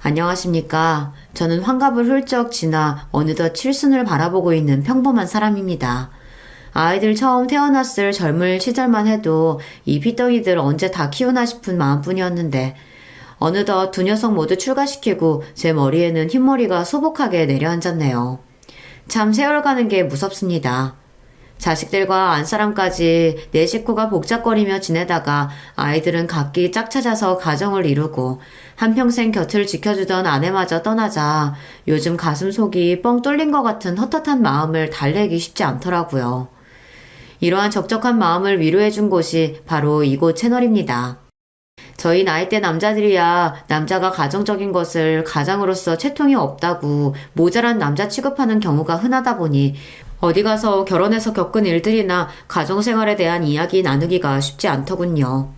안녕하십니까. 저는 환갑을 훌쩍 지나 어느덧 칠순을 바라보고 있는 평범한 사람입니다. 아이들 처음 태어났을 젊을 시절만 해도 이 피덩이들 언제 다 키우나 싶은 마음뿐이었는데 어느덧 두 녀석 모두 출가시키고 제 머리에는 흰머리가 소복하게 내려앉았네요. 참 세월 가는 게 무섭습니다. 자식들과 안사람까지 네 식구가 복잡거리며 지내다가 아이들은 각기 짝 찾아서 가정을 이루고 한평생 곁을 지켜주던 아내마저 떠나자 요즘 가슴속이 뻥 뚫린 것 같은 헛헛한 마음을 달래기 쉽지 않더라고요. 이러한 적적한 마음을 위로해준 곳이 바로 이곳 채널입니다. 저희 나이대 남자들이야 남자가 가정적인 것을 가장으로서 채통이 없다고 모자란 남자 취급하는 경우가 흔하다 보니 어디 가서 결혼해서 겪은 일들이나 가정생활에 대한 이야기 나누기가 쉽지 않더군요.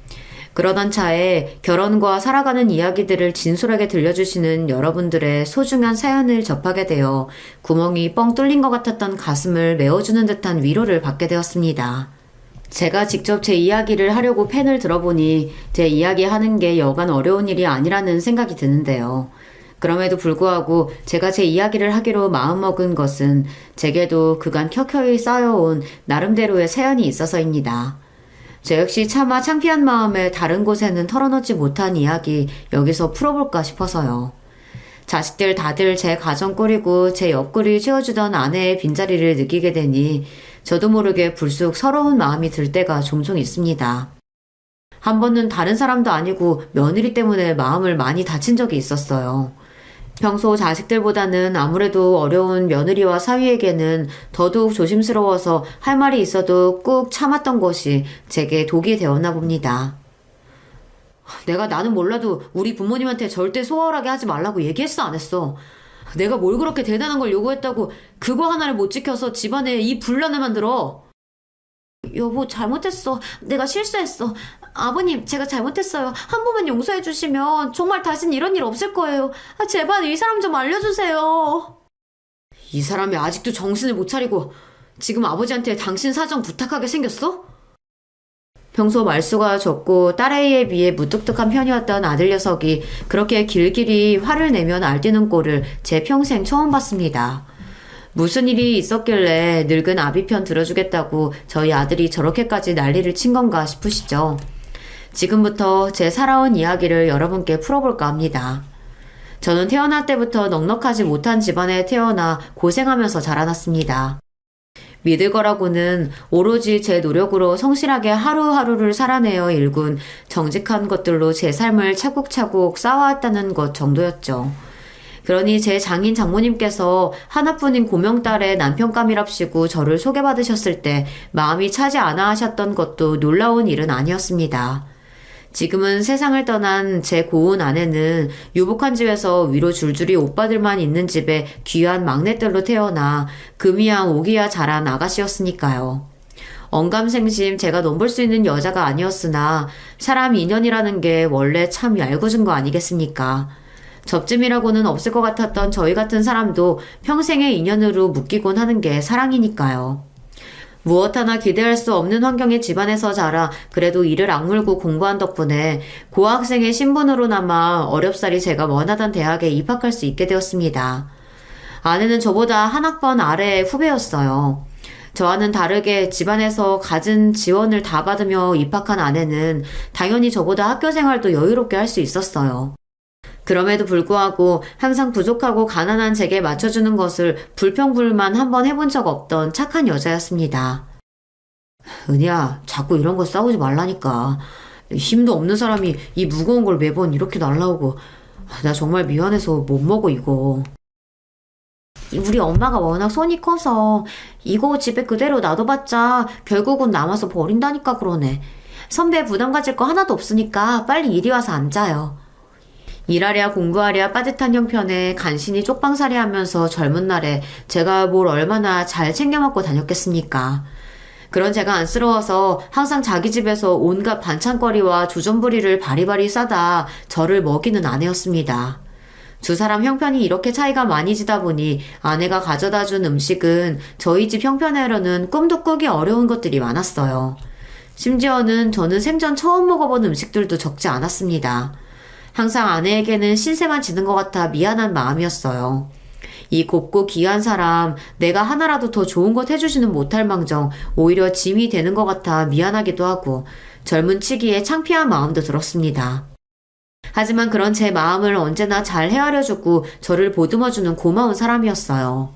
그러던 차에 결혼과 살아가는 이야기들을 진솔하게 들려주시는 여러분들의 소중한 사연을 접하게 되어 구멍이 뻥 뚫린 것 같았던 가슴을 메워주는 듯한 위로를 받게 되었습니다. 제가 직접 제 이야기를 하려고 펜을 들어보니 제 이야기 하는 게 여간 어려운 일이 아니라는 생각이 드는데요. 그럼에도 불구하고 제가 제 이야기를 하기로 마음먹은 것은 제게도 그간 켜켜이 쌓여온 나름대로의 사연이 있어서입니다. 저 역시 차마 창피한 마음에 다른 곳에는 털어놓지 못한 이야기 여기서 풀어볼까 싶어서요. 자식들 다들 제 가정 꾸리고 제 옆구리 채워주던 아내의 빈자리를 느끼게 되니 저도 모르게 불쑥 서러운 마음이 들 때가 종종 있습니다. 한 번은 다른 사람도 아니고 며느리 때문에 마음을 많이 다친 적이 있었어요. 평소 자식들보다는 아무래도 어려운 며느리와 사위에게는 더더욱 조심스러워서 할 말이 있어도 꾹 참았던 것이 제게 독이 되었나 봅니다. 나는 몰라도 우리 부모님한테 절대 소홀하게 하지 말라고 얘기했어, 안 했어? 내가 뭘 그렇게 대단한 걸 요구했다고 그거 하나를 못 지켜서 집안에 이 분란을 만들어? 여보, 잘못했어. 내가 실수했어. 아버님, 제가 잘못했어요. 한 번만 용서해 주시면 정말 다신 이런 일 없을 거예요. 제발 이 사람 좀 알려주세요. 이 사람이 아직도 정신을 못 차리고 지금 아버지한테 당신 사정 부탁하게 생겼어? 평소 말수가 적고 딸아이에 비해 무뚝뚝한 편이었던 아들 녀석이 그렇게 길길이 화를 내며 날뛰는 꼴을 제 평생 처음 봤습니다. 무슨 일이 있었길래 늙은 아비 편 들어주겠다고 저희 아들이 저렇게까지 난리를 친 건가 싶으시죠? 지금부터 제 살아온 이야기를 여러분께 풀어볼까 합니다. 저는 태어날 때부터 넉넉하지 못한 집안에 태어나 고생하면서 자라났습니다. 믿을 거라고는 오로지 제 노력으로 성실하게 하루하루를 살아내어 일군 정직한 것들로 제 삶을 차곡차곡 쌓아왔다는 것 정도였죠. 그러니 제 장인 장모님께서 하나뿐인 고명딸의 남편감이랍시고 저를 소개받으셨을 때 마음이 차지 않아 하셨던 것도 놀라운 일은 아니었습니다. 지금은 세상을 떠난 제 고운 아내는 유복한 집에서 위로 줄줄이 오빠들만 있는 집에 귀한 막내딸로 태어나 금이야 오기야 자란 아가씨였으니까요. 언감생심 제가 넘볼 수 있는 여자가 아니었으나 사람 인연이라는 게 원래 참 얄궂은 거 아니겠습니까? 접점이라고는 없을 것 같았던 저희 같은 사람도 평생의 인연으로 묶이곤 하는 게 사랑이니까요. 무엇 하나 기대할 수 없는 환경의 집안에서 자라 그래도 이를 악물고 공부한 덕분에 고학생의 신분으로나마 어렵사리 제가 원하던 대학에 입학할 수 있게 되었습니다. 아내는 저보다 한 학번 아래의 후배였어요. 저와는 다르게 집안에서 갖은 지원을 다 받으며 입학한 아내는 당연히 저보다 학교 생활도 여유롭게 할 수 있었어요. 그럼에도 불구하고 항상 부족하고 가난한 제게 맞춰주는 것을 불평불만 한번 해본 적 없던 착한 여자였습니다. 은희야, 자꾸 이런 거 싸우지 말라니까. 힘도 없는 사람이 이 무거운 걸 매번 이렇게 날라오고 나 정말 미안해서 못 먹어 이거. 우리 엄마가 워낙 손이 커서 이거 집에 그대로 놔둬봤자 결국은 남아서 버린다니까 그러네. 선배 부담 가질 거 하나도 없으니까 빨리 이리 와서 앉아요. 일하랴 공부하랴 빠듯한 형편에 간신히 쪽방살이 하면서 젊은 날에 제가 뭘 얼마나 잘 챙겨 먹고 다녔겠습니까? 그런 제가 안쓰러워서 항상 자기 집에서 온갖 반찬거리와 주전부리를 바리바리 싸다 저를 먹이는 아내였습니다. 두 사람 형편이 이렇게 차이가 많이 지다 보니 아내가 가져다 준 음식은 저희 집 형편으로는 꿈도 꾸기 어려운 것들이 많았어요. 심지어는 저는 생전 처음 먹어본 음식들도 적지 않았습니다. 항상 아내에게는 신세만 지는 것 같아 미안한 마음이었어요. 이 곱고 귀한 사람, 내가 하나라도 더 좋은 것 해주지는 못할 망정 오히려 짐이 되는 것 같아 미안하기도 하고 젊은 치기에 창피한 마음도 들었습니다. 하지만 그런 제 마음을 언제나 잘 헤아려주고 저를 보듬어주는 고마운 사람이었어요.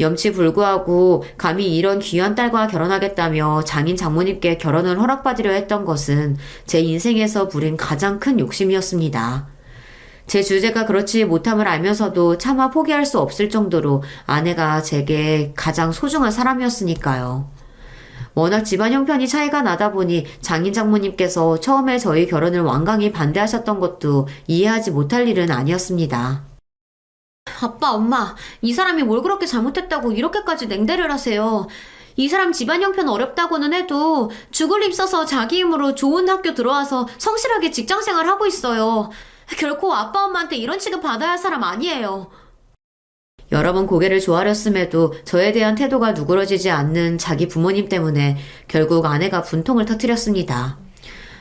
염치불구하고 감히 이런 귀한 딸과 결혼하겠다며 장인 장모님께 결혼을 허락받으려 했던 것은 제 인생에서 부린 가장 큰 욕심이었습니다. 제 주제가 그렇지 못함을 알면서도 차마 포기할 수 없을 정도로 아내가 제게 가장 소중한 사람이었으니까요. 워낙 집안 형편이 차이가 나다 보니 장인 장모님께서 처음에 저희 결혼을 완강히 반대하셨던 것도 이해하지 못할 일은 아니었습니다. 아빠, 엄마, 이 사람이 뭘 그렇게 잘못했다고 이렇게까지 냉대를 하세요. 이 사람 집안 형편 어렵다고는 해도 죽을 힘써서 자기 힘으로 좋은 학교 들어와서 성실하게 직장생활 하고 있어요. 결코 아빠, 엄마한테 이런 취급 받아야 할 사람 아니에요. 여러 번 고개를 조아렸음에도 저에 대한 태도가 누그러지지 않는 자기 부모님 때문에 결국 아내가 분통을 터뜨렸습니다.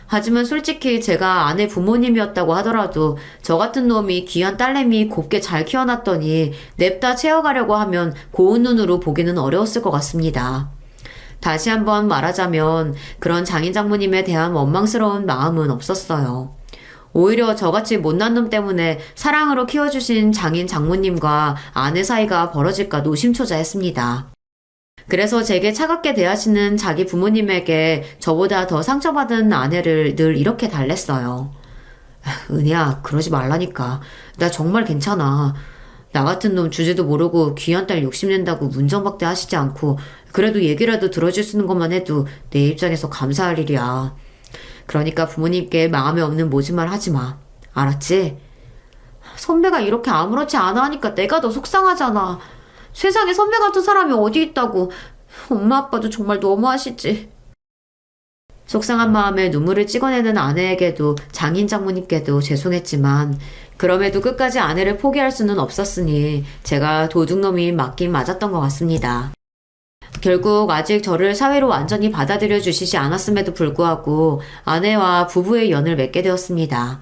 하지만 솔직히 제가 아내 부모님이었다고 하더라도 저 같은 놈이 귀한 딸내미 곱게 잘 키워놨더니 냅다 채워가려고 하면 고운 눈으로 보기는 어려웠을 것 같습니다. 다시 한번 말하자면 그런 장인 장모님에 대한 원망스러운 마음은 없었어요. 오히려 저같이 못난 놈 때문에 사랑으로 키워주신 장인 장모님과 아내 사이가 벌어질까 노심초사했습니다. 그래서 제게 차갑게 대하시는 자기 부모님에게 저보다 더 상처받은 아내를 늘 이렇게 달랬어요. 은희야, 그러지 말라니까. 나 정말 괜찮아. 나 같은 놈 주제도 모르고 귀한 딸 욕심낸다고 문정박대 하시지 않고 그래도 얘기라도 들어주시는 것만 해도 내 입장에서 감사할 일이야. 그러니까 부모님께 마음에 없는 모짓말 하지 마. 알았지? 선배가 이렇게 아무렇지 않아 하니까 내가 더 속상하잖아. 세상에 선배 같은 사람이 어디 있다고. 엄마 아빠도 정말 너무하시지. 속상한 마음에 눈물을 찍어내는 아내에게도 장인 장모님께도 죄송했지만 그럼에도 끝까지 아내를 포기할 수는 없었으니 제가 도둑놈이 맞긴 맞았던 것 같습니다. 결국 아직 저를 사회로 완전히 받아들여 주시지 않았음에도 불구하고 아내와 부부의 연을 맺게 되었습니다.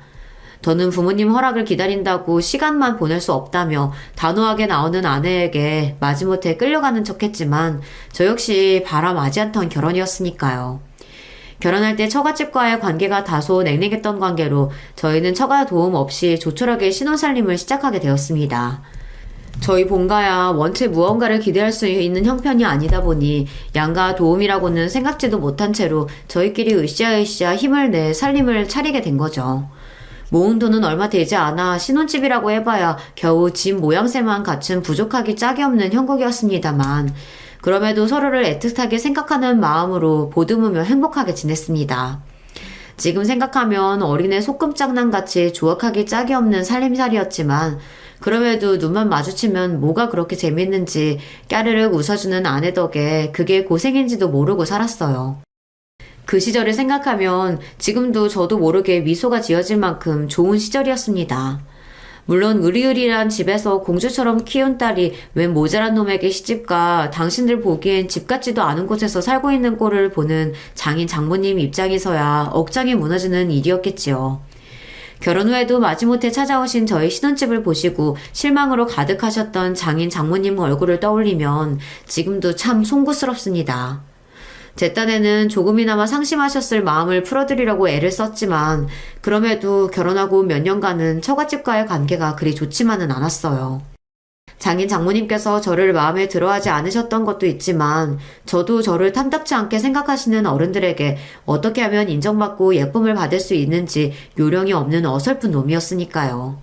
더는 부모님 허락을 기다린다고 시간만 보낼 수 없다며 단호하게 나오는 아내에게 마지못해 끌려가는 척했지만 저 역시 바람하지 않던 결혼이었으니까요. 결혼할 때 처갓집과의 관계가 다소 냉랭했던 관계로 저희는 처가 도움 없이 조촐하게 신혼살림을 시작하게 되었습니다. 저희 본가야 원체 무언가를 기대할 수 있는 형편이 아니다 보니 양가 도움이라고는 생각지도 못한 채로 저희끼리 으쌰으쌰 힘을 내 살림을 차리게 된 거죠. 모은 돈은 얼마 되지 않아 신혼집이라고 해봐야 겨우 집 모양새만 갖춘 부족하기 짝이 없는 형국이었습니다만 그럼에도 서로를 애틋하게 생각하는 마음으로 보듬으며 행복하게 지냈습니다. 지금 생각하면 어린애 소꿉장난같이 조악하기 짝이 없는 살림살이였지만 그럼에도 눈만 마주치면 뭐가 그렇게 재밌는지 까르륵 웃어주는 아내 덕에 그게 고생인지도 모르고 살았어요. 그 시절을 생각하면 지금도 저도 모르게 미소가 지어질 만큼 좋은 시절이었습니다. 물론 으리으리한 집에서 공주처럼 키운 딸이 웬 모자란 놈에게 시집가 당신들 보기엔 집 같지도 않은 곳에서 살고 있는 꼴을 보는 장인 장모님 입장에서야 억장이 무너지는 일이었겠지요. 결혼 후에도 마지못해 찾아오신 저희 신혼집을 보시고 실망으로 가득하셨던 장인 장모님 얼굴을 떠올리면 지금도 참 송구스럽습니다. 제 딴에는 조금이나마 상심하셨을 마음을 풀어드리려고 애를 썼지만 그럼에도 결혼하고 몇 년간은 처갓집과의 관계가 그리 좋지만은 않았어요. 장인 장모님께서 저를 마음에 들어하지 않으셨던 것도 있지만 저도 저를 탐탁치 않게 생각하시는 어른들에게 어떻게 하면 인정받고 예쁨을 받을 수 있는지 요령이 없는 어설픈 놈이었으니까요.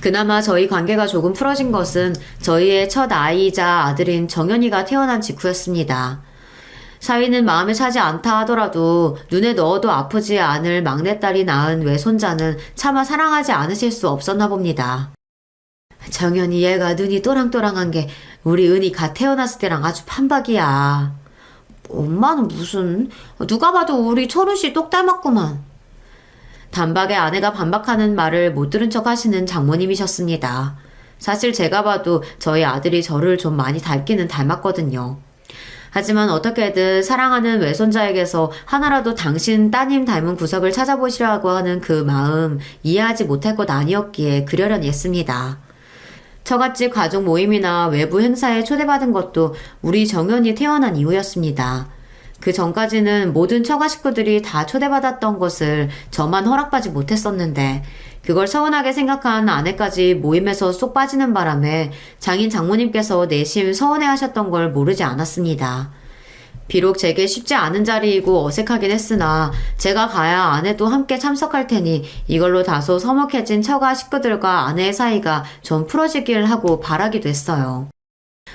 그나마 저희 관계가 조금 풀어진 것은 저희의 첫 아이이자 아들인 정연이가 태어난 직후였습니다. 사위는 마음에 차지 않다 하더라도 눈에 넣어도 아프지 않을 막내딸이 낳은 외손자는 차마 사랑하지 않으실 수 없었나 봅니다. 정연이 얘가 눈이 또랑또랑한 게 우리 은이 갓 태어났을 때랑 아주 판박이야. 엄마는 무슨 누가 봐도 우리 철우씨 똑 닮았구만. 단박에 아내가 반박하는 말을 못 들은 척 하시는 장모님이셨습니다. 사실 제가 봐도 저희 아들이 저를 좀 많이 닮기는 닮았거든요. 하지만 어떻게든 사랑하는 외손자에게서 하나라도 당신 따님 닮은 구석을 찾아보시라고 하는 그 마음 이해하지 못할 것 아니었기에 그러려니 했습니다. 처갓집 가족 모임이나 외부 행사에 초대받은 것도 우리 정연이 태어난 이후였습니다. 그 전까지는 모든 처가 식구들이 다 초대받았던 것을 저만 허락받지 못했었는데 그걸 서운하게 생각한 아내까지 모임에서 쏙 빠지는 바람에 장인 장모님께서 내심 서운해하셨던 걸 모르지 않았습니다. 비록 제게 쉽지 않은 자리이고 어색하긴 했으나 제가 가야 아내도 함께 참석할 테니 이걸로 다소 서먹해진 처가 식구들과 아내의 사이가 좀 풀어지길 하고 바라기도 했어요.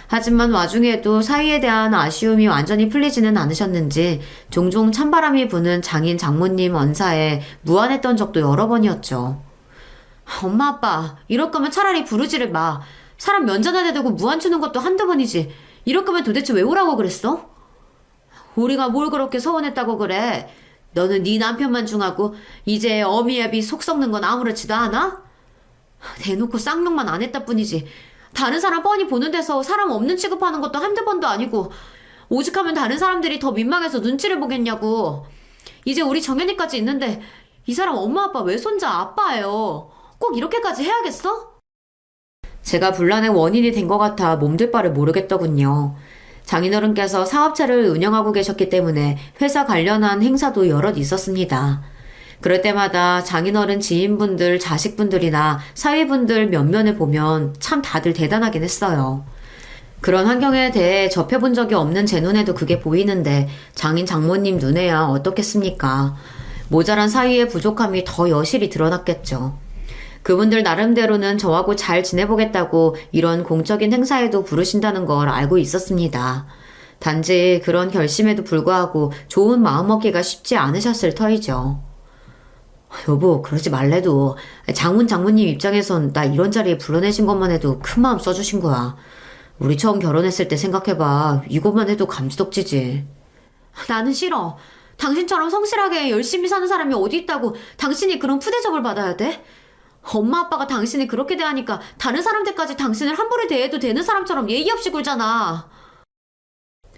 하지만 와중에도 사위에 대한 아쉬움이 완전히 풀리지는 않으셨는지 종종 찬바람이 부는 장인 장모님 언사에 무안했던 적도 여러 번이었죠. 엄마 아빠 이럴 거면 차라리 부르지를 마. 사람 면전에 대고 무안 추는 것도 한두 번이지. 이럴 거면 도대체 왜 오라고 그랬어? 우리가 뭘 그렇게 서운했다고 그래? 너는 네 남편만 중하고 이제 어미애비 속 썩는 건 아무렇지도 않아? 대놓고 쌍욕만 안 했다 뿐이지. 다른 사람 뻔히 보는 데서 사람 없는 취급하는 것도 한두 번도 아니고 오죽하면 다른 사람들이 더 민망해서 눈치를 보겠냐고. 이제 우리 정연이까지 있는데 이 사람 엄마 아빠 외손자 아빠예요. 꼭 이렇게까지 해야겠어? 제가 분란의 원인이 된 것 같아 몸둘 바를 모르겠더군요. 장인어른께서 사업체를 운영하고 계셨기 때문에 회사 관련한 행사도 여럿 있었습니다. 그럴 때마다 장인어른 지인분들, 자식분들이나 사위분들 면면을 보면 참 다들 대단하긴 했어요. 그런 환경에 대해 접해본 적이 없는 제 눈에도 그게 보이는데 장인 장모님 눈에야 어떻겠습니까? 모자란 사위의 부족함이 더 여실히 드러났겠죠. 그분들 나름대로는 저하고 잘 지내보겠다고 이런 공적인 행사에도 부르신다는 걸 알고 있었습니다. 단지 그런 결심에도 불구하고 좋은 마음 먹기가 쉽지 않으셨을 터이죠. 여보, 그러지 말래도 장모님 입장에선 나 이런 자리에 불러내신 것만 해도 큰 마음 써주신 거야. 우리 처음 결혼했을 때 생각해봐. 이것만 해도 감지덕지지. 나는 싫어. 당신처럼 성실하게 열심히 사는 사람이 어디 있다고 당신이 그런 푸대접을 받아야 돼? 엄마 아빠가 당신을 그렇게 대하니까 다른 사람들까지 당신을 함부로 대해도 되는 사람처럼 예의 없이 굴잖아.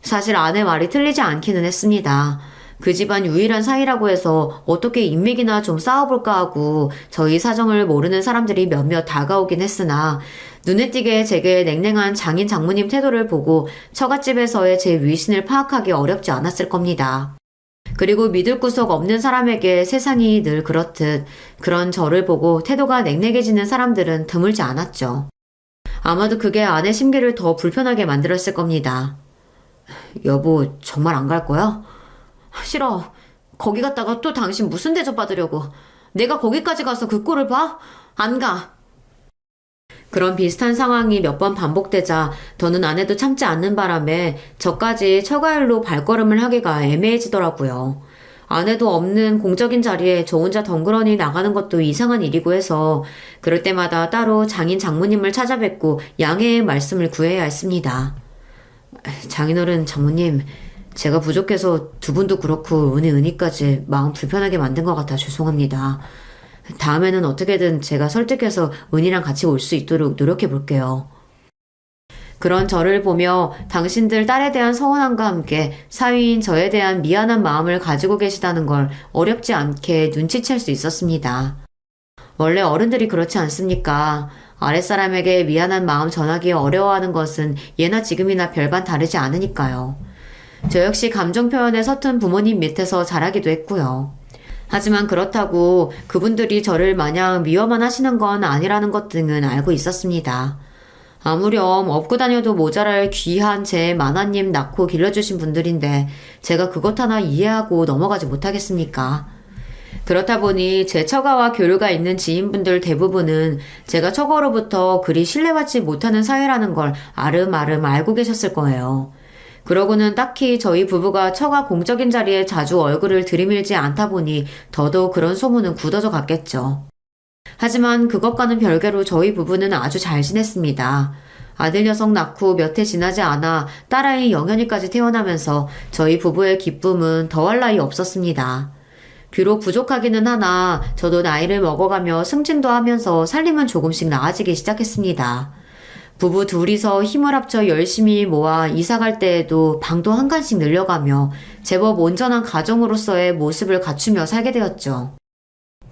사실 아내 말이 틀리지 않기는 했습니다. 그 집안 유일한 사이라고 해서 어떻게 인맥이나 좀 쌓아볼까 하고 저희 사정을 모르는 사람들이 몇몇 다가오긴 했으나 눈에 띄게 제게 냉랭한 장인 장모님 태도를 보고 처갓집에서의 제 위신을 파악하기 어렵지 않았을 겁니다. 그리고 믿을 구석 없는 사람에게 세상이 늘 그렇듯 그런 저를 보고 태도가 냉랭해지는 사람들은 드물지 않았죠. 아마도 그게 아내 심기를 더 불편하게 만들었을 겁니다. 여보, 정말 안 갈 거야? 싫어. 거기 갔다가 또 당신 무슨 대접 받으려고. 내가 거기까지 가서 그 꼴을 봐? 안 가. 그런 비슷한 상황이 몇 번 반복되자 더는 아내도 참지 않는 바람에 저까지 처가일로 발걸음을 하기가 애매해지더라고요. 아내도 없는 공적인 자리에 저 혼자 덩그러니 나가는 것도 이상한 일이고 해서 그럴 때마다 따로 장인 장모님을 찾아뵙고 양해의 말씀을 구해야 했습니다. 장인어른 장모님, 제가 부족해서 두 분도 그렇고 은희까지 마음 불편하게 만든 것 같아 죄송합니다. 다음에는 어떻게든 제가 설득해서 은희랑 같이 올 수 있도록 노력해 볼게요. 그런 저를 보며 당신들 딸에 대한 서운함과 함께 사위인 저에 대한 미안한 마음을 가지고 계시다는 걸 어렵지 않게 눈치챌 수 있었습니다. 원래 어른들이 그렇지 않습니까? 아랫사람에게 미안한 마음 전하기 어려워하는 것은 예나 지금이나 별반 다르지 않으니까요. 저 역시 감정 표현에 서툰 부모님 밑에서 자라기도 했고요. 하지만 그렇다고 그분들이 저를 마냥 미워만 하시는 건 아니라는 것 등은 알고 있었습니다. 아무렴 업고 다녀도 모자랄 귀한 제 마나님 낳고 길러주신 분들인데 제가 그것 하나 이해하고 넘어가지 못하겠습니까? 그렇다 보니 제 처가와 교류가 있는 지인분들 대부분은 제가 처가로부터 그리 신뢰받지 못하는 사회라는 걸 아름아름 알고 계셨을 거예요. 그러고는 딱히 저희 부부가 처가 공적인 자리에 자주 얼굴을 들이밀지 않다 보니 더더욱 그런 소문은 굳어져 갔겠죠. 하지만 그것과는 별개로 저희 부부는 아주 잘 지냈습니다. 아들 녀석 낳고 몇 해 지나지 않아 딸아이 영현이까지 태어나면서 저희 부부의 기쁨은 더할 나위 없었습니다. 비록 부족하기는 하나 저도 나이를 먹어가며 승진도 하면서 살림은 조금씩 나아지기 시작했습니다. 부부 둘이서 힘을 합쳐 열심히 모아 이사 갈 때에도 방도 한 칸씩 늘려가며 제법 온전한 가정으로서의 모습을 갖추며 살게 되었죠.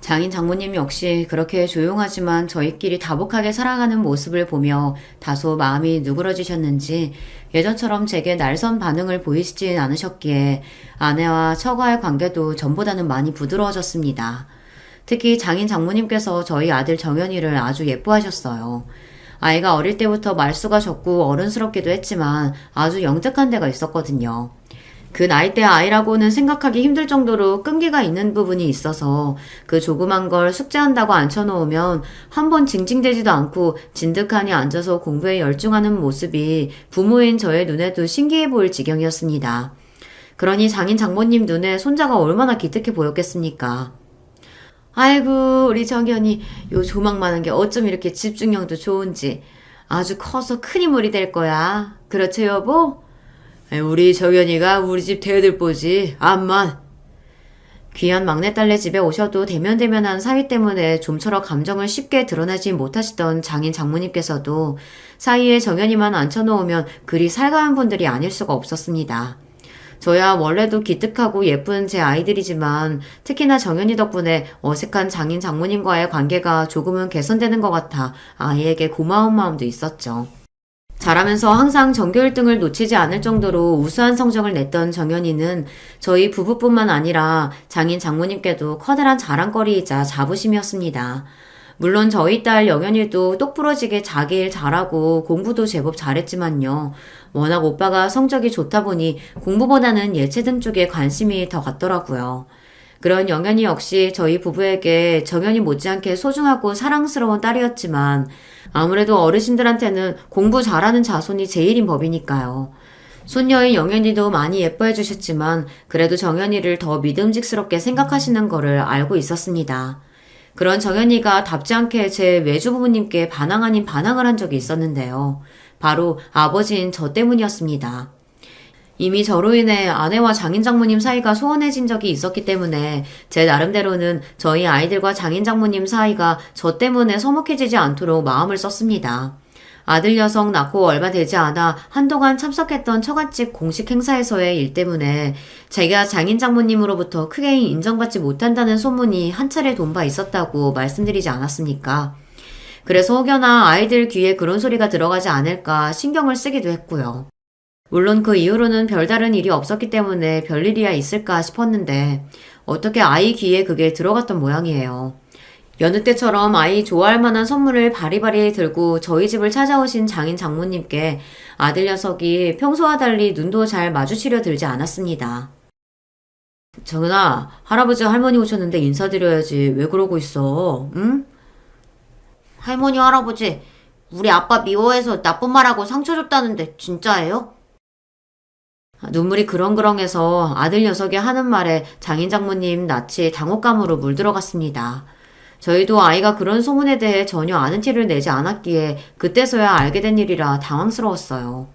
장인 장모님 역시 그렇게 조용하지만 저희끼리 다복하게 살아가는 모습을 보며 다소 마음이 누그러지셨는지 예전처럼 제게 날선 반응을 보이시진 않으셨기에 아내와 처가의 관계도 전보다는 많이 부드러워졌습니다. 특히 장인 장모님께서 저희 아들 정연이를 아주 예뻐하셨어요. 아이가 어릴 때부터 말수가 적고 어른스럽기도 했지만 아주 영특한 데가 있었거든요. 그 나이대 아이라고는 생각하기 힘들 정도로 끈기가 있는 부분이 있어서 그 조그만 걸 숙제한다고 앉혀놓으면 한 번 징징대지도 않고 진득하니 앉아서 공부에 열중하는 모습이 부모인 저의 눈에도 신기해 보일 지경이었습니다. 그러니 장인 장모님 눈에 손자가 얼마나 기특해 보였겠습니까? 아이고 우리 정연이 요 조망 많은 게 어쩜 이렇게 집중력도 좋은지 아주 커서 큰 인물이 될 거야. 그렇죠 여보? 우리 정연이가 우리 집 대들보지 암만. 귀한 막내딸네 집에 오셔도 대면대면한 사위 때문에 좀처럼 감정을 쉽게 드러내지 못하시던 장인 장모님께서도 사이에 정연이만 앉혀놓으면 그리 살가운 분들이 아닐 수가 없었습니다. 저야 원래도 기특하고 예쁜 제 아이들이지만 특히나 정연이 덕분에 어색한 장인 장모님과의 관계가 조금은 개선되는 것 같아 아이에게 고마운 마음도 있었죠. 자라면서 항상 전교 1등을 놓치지 않을 정도로 우수한 성적을 냈던 정연이는 저희 부부뿐만 아니라 장인 장모님께도 커다란 자랑거리이자 자부심이었습니다. 물론 저희 딸 영연이도 똑부러지게 자기 일 잘하고 공부도 제법 잘했지만요. 워낙 오빠가 성적이 좋다 보니 공부보다는 예체능 쪽에 관심이 더 갔더라고요. 그런 영연이 역시 저희 부부에게 정연이 못지않게 소중하고 사랑스러운 딸이었지만 아무래도 어르신들한테는 공부 잘하는 자손이 제일인 법이니까요. 손녀인 영연이도 많이 예뻐해 주셨지만 그래도 정연이를 더 믿음직스럽게 생각하시는 거를 알고 있었습니다. 그런 정연이가 답지 않게 제 외주부모님께 반항 아닌 반항을 한 적이 있었는데요. 바로 아버지인 저 때문이었습니다. 이미 저로 인해 아내와 장인 장모님 사이가 소원해진 적이 있었기 때문에 제 나름대로는 저희 아이들과 장인 장모님 사이가 저 때문에 서먹해지지 않도록 마음을 썼습니다. 아들 녀석 낳고 얼마 되지 않아 한동안 참석했던 처갓집 공식 행사에서의 일 때문에 제가 장인 장모님으로부터 크게 인정받지 못한다는 소문이 한 차례 돈 바 있었다고 말씀드리지 않았습니까? 그래서 혹여나 아이들 귀에 그런 소리가 들어가지 않을까 신경을 쓰기도 했고요. 물론 그 이후로는 별다른 일이 없었기 때문에 별일이야 있을까 싶었는데 어떻게 아이 귀에 그게 들어갔던 모양이에요. 여느 때처럼 아이 좋아할 만한 선물을 바리바리 들고 저희 집을 찾아오신 장인 장모님께 아들 녀석이 평소와 달리 눈도 잘 마주치려 들지 않았습니다. 정은아, 할아버지 할머니 오셨는데 인사드려야지. 왜 그러고 있어? 응? 할머니, 할아버지, 우리 아빠 미워해서 나쁜 말하고 상처 줬다는데 진짜예요? 눈물이 그렁그렁해서 아들 녀석이 하는 말에 장인 장모님 낯이 당혹감으로 물들어갔습니다. 저희도 아이가 그런 소문에 대해 전혀 아는 티를 내지 않았기에 그때서야 알게 된 일이라 당황스러웠어요.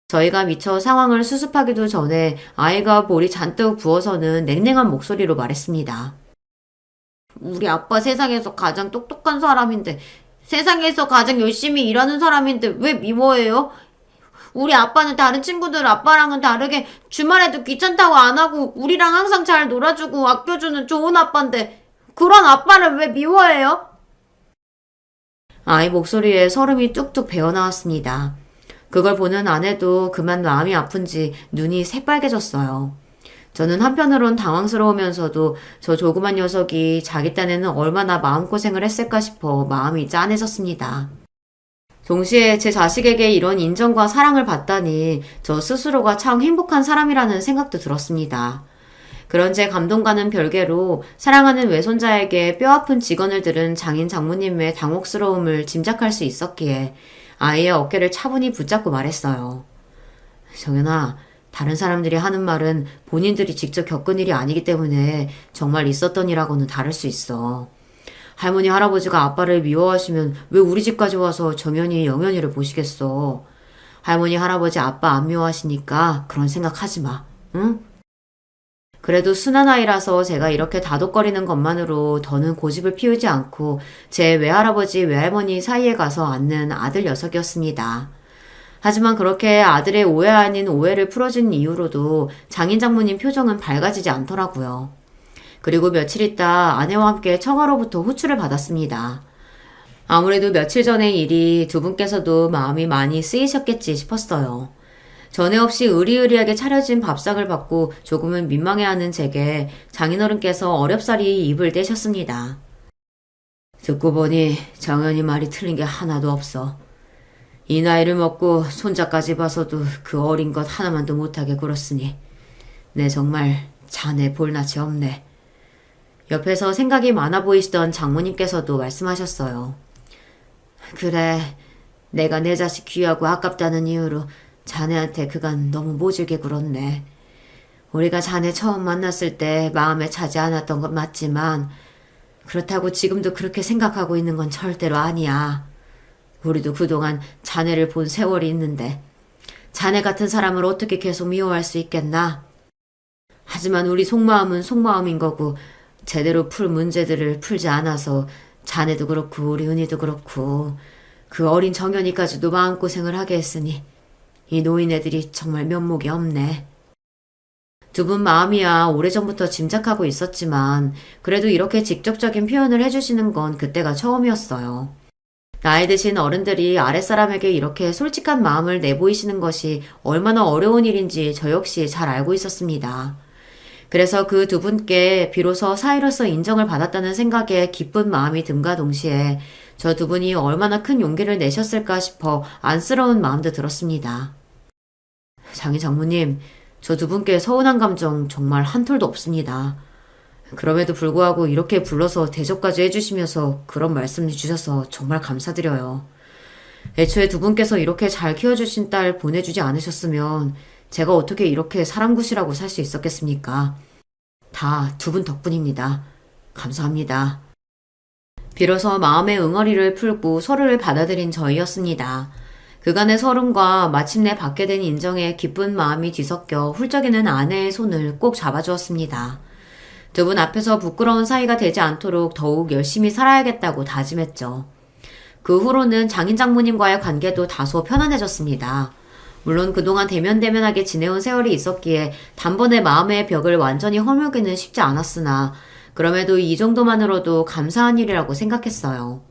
저희가 미처 상황을 수습하기도 전에 아이가 볼이 잔뜩 부어서는 냉랭한 목소리로 말했습니다. 우리 아빠 세상에서 가장 똑똑한 사람인데, 세상에서 가장 열심히 일하는 사람인데 왜 미워해요? 우리 아빠는 다른 친구들 아빠랑은 다르게 주말에도 귀찮다고 안 하고 우리랑 항상 잘 놀아주고 아껴주는 좋은 아빠인데 그런 아빠를 왜 미워해요? 아이 목소리에 설움이 뚝뚝 배어나왔습니다. 그걸 보는 아내도 그만 마음이 아픈지 눈이 새빨개졌어요. 저는 한편으론 당황스러우면서도 저 조그만 녀석이 자기 딴에는 얼마나 마음고생을 했을까 싶어 마음이 짠해졌습니다. 동시에 제 자식에게 이런 인정과 사랑을 받다니 저 스스로가 참 행복한 사람이라는 생각도 들었습니다. 그런 제 감동과는 별개로 사랑하는 외손자에게 뼈아픈 직언을 들은 장인 장모님의 당혹스러움을 짐작할 수 있었기에 아이의 어깨를 차분히 붙잡고 말했어요. 정연아, 다른 사람들이 하는 말은 본인들이 직접 겪은 일이 아니기 때문에 정말 있었던 일하고는 다를 수 있어. 할머니 할아버지가 아빠를 미워하시면 왜 우리 집까지 와서 정연이 영연이를 보시겠어. 할머니 할아버지 아빠 안 미워하시니까 그런 생각 하지 마. 응? 그래도 순한 아이라서 제가 이렇게 다독거리는 것만으로 더는 고집을 피우지 않고 제 외할아버지 외할머니 사이에 가서 앉는 아들 녀석이었습니다. 하지만 그렇게 아들의 오해 아닌 오해를 풀어준 이후로도 장인 장모님 표정은 밝아지지 않더라고요. 그리고 며칠 있다 아내와 함께 처가로부터 호출을 받았습니다. 아무래도 며칠 전의 일이 두 분께서도 마음이 많이 쓰이셨겠지 싶었어요. 전에 없이 의리의리하게 차려진 밥상을 받고 조금은 민망해하는 제게 장인어른께서 어렵사리 입을 떼셨습니다. 듣고 보니 정연이 말이 틀린 게 하나도 없어. 이 나이를 먹고 손자까지 봐서도 그 어린 것 하나만도 못하게 굴었으니 내 정말 자네 볼낯이 없네. 옆에서 생각이 많아 보이시던 장모님께서도 말씀하셨어요. 그래, 내가 내 자식 귀하고 아깝다는 이유로 자네한테 그간 너무 모질게 굴었네. 우리가 자네 처음 만났을 때 마음에 차지 않았던 건 맞지만 그렇다고 지금도 그렇게 생각하고 있는 건 절대로 아니야. 우리도 그동안 자네를 본 세월이 있는데 자네 같은 사람을 어떻게 계속 미워할 수 있겠나? 하지만 우리 속마음은 속마음인 거고 제대로 풀 문제들을 풀지 않아서 자네도 그렇고 우리 은희도 그렇고 그 어린 정연이까지도 마음고생을 하게 했으니 이 노인네들이 정말 면목이 없네. 두 분 마음이야 오래전부터 짐작하고 있었지만 그래도 이렇게 직접적인 표현을 해주시는 건 그때가 처음이었어요. 나이 드신 어른들이 아랫사람에게 이렇게 솔직한 마음을 내보이시는 것이 얼마나 어려운 일인지 저 역시 잘 알고 있었습니다. 그래서 그 두 분께 비로소 사이로서 인정을 받았다는 생각에 기쁜 마음이 듦과 동시에 저 두 분이 얼마나 큰 용기를 내셨을까 싶어 안쓰러운 마음도 들었습니다. 장인 장모님, 저 두 분께 서운한 감정 정말 한 톨도 없습니다. 그럼에도 불구하고 이렇게 불러서 대접까지 해주시면서 그런 말씀 주셔서 정말 감사드려요. 애초에 두 분께서 이렇게 잘 키워주신 딸 보내주지 않으셨으면 제가 어떻게 이렇게 사람굿이라고 살 수 있었겠습니까? 다 두 분 덕분입니다. 감사합니다. 비로소 마음의 응어리를 풀고 서로를 받아들인 저희였습니다. 그간의 서름과 마침내 받게 된 인정에 기쁜 마음이 뒤섞여 훌쩍이는 아내의 손을 꼭 잡아주었습니다. 두 분 앞에서 부끄러운 사이가 되지 않도록 더욱 열심히 살아야겠다고 다짐했죠. 그 후로는 장인 장모님과의 관계도 다소 편안해졌습니다. 물론 그동안 대면대면하게 지내온 세월이 있었기에 단번에 마음의 벽을 완전히 허물기는 쉽지 않았으나 그럼에도 이 정도만으로도 감사한 일이라고 생각했어요.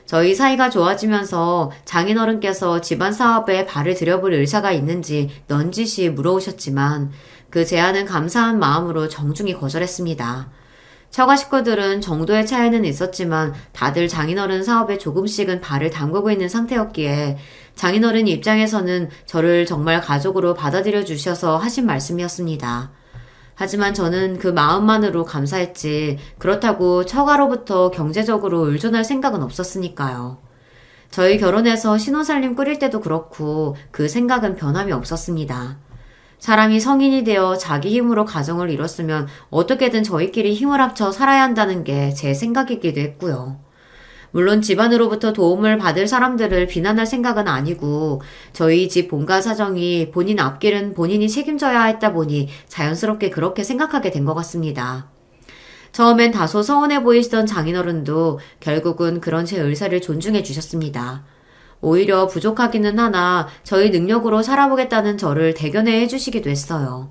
저희 사이가 좋아지면서 장인어른께서 집안 사업에 발을 들여볼 의사가 있는지 넌지시 물어오셨지만 그 제안은 감사한 마음으로 정중히 거절했습니다. 처가 식구들은 정도의 차이는 있었지만 다들 장인어른 사업에 조금씩은 발을 담그고 있는 상태였기에 장인어른 입장에서는 저를 정말 가족으로 받아들여 주셔서 하신 말씀이었습니다. 하지만 저는 그 마음만으로 감사했지 그렇다고 처가로부터 경제적으로 의존할 생각은 없었으니까요. 저희 결혼해서 신혼살림 꾸릴 때도 그렇고 그 생각은 변함이 없었습니다. 사람이 성인이 되어 자기 힘으로 가정을 이뤘으면 어떻게든 저희끼리 힘을 합쳐 살아야 한다는 게 제 생각이기도 했고요. 물론 집안으로부터 도움을 받을 사람들을 비난할 생각은 아니고 저희 집 본가 사정이 본인 앞길은 본인이 책임져야 했다 보니 자연스럽게 그렇게 생각하게 된 것 같습니다. 처음엔 다소 서운해 보이시던 장인어른도 결국은 그런 제 의사를 존중해 주셨습니다. 오히려 부족하기는 하나 저희 능력으로 살아보겠다는 저를 대견해 해주시기도 했어요.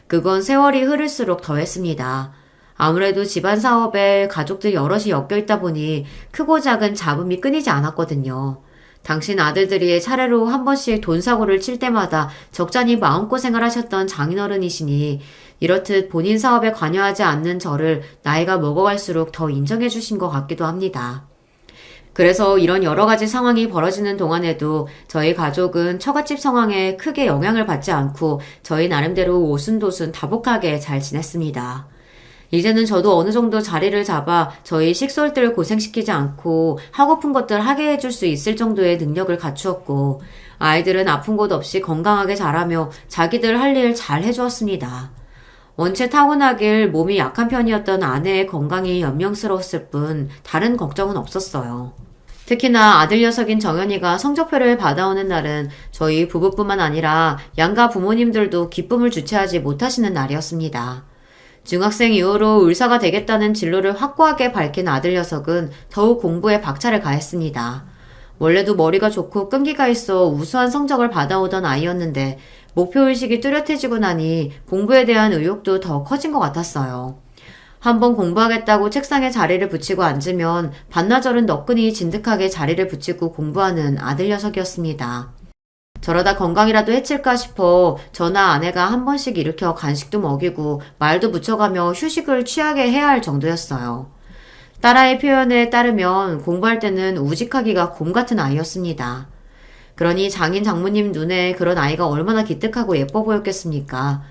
그건 세월이 흐를수록 더했습니다. 아무래도 집안 사업에 가족들 여럿이 엮여있다 보니 크고 작은 잡음이 끊이지 않았거든요. 당신 아들들이 차례로 한 번씩 돈 사고를 칠 때마다 적잖이 마음고생을 하셨던 장인어른이시니 이렇듯 본인 사업에 관여하지 않는 저를 나이가 먹어갈수록 더 인정해 주신 것 같기도 합니다. 그래서 이런 여러 가지 상황이 벌어지는 동안에도 저희 가족은 처갓집 상황에 크게 영향을 받지 않고 저희 나름대로 오순도순 다복하게 잘 지냈습니다. 이제는 저도 어느 정도 자리를 잡아 저희 식솔들 고생시키지 않고 하고픈 것들 하게 해줄 수 있을 정도의 능력을 갖추었고 아이들은 아픈 곳 없이 건강하게 자라며 자기들 할 일 잘 해주었습니다. 원체 타고나길 몸이 약한 편이었던 아내의 건강이 연명스러웠을 뿐 다른 걱정은 없었어요. 특히나 아들 녀석인 정연이가 성적표를 받아오는 날은 저희 부부뿐만 아니라 양가 부모님들도 기쁨을 주체하지 못하시는 날이었습니다. 중학생 이후로 의사가 되겠다는 진로를 확고하게 밝힌 아들 녀석은 더욱 공부에 박차를 가했습니다. 원래도 머리가 좋고 끈기가 있어 우수한 성적을 받아오던 아이였는데 목표의식이 뚜렷해지고 나니 공부에 대한 의욕도 더 커진 것 같았어요. 한번 공부하겠다고 책상에 자리를 붙이고 앉으면 반나절은 너끈히 진득하게 자리를 붙이고 공부하는 아들 녀석이었습니다. 저러다 건강이라도 해칠까 싶어 저나 아내가 한 번씩 일으켜 간식도 먹이고 말도 붙여가며 휴식을 취하게 해야 할 정도였어요. 딸아이 표현에 따르면 공부할 때는 우직하기가 곰 같은 아이였습니다. 그러니 장인 장모님 눈에 그런 아이가 얼마나 기특하고 예뻐 보였겠습니까?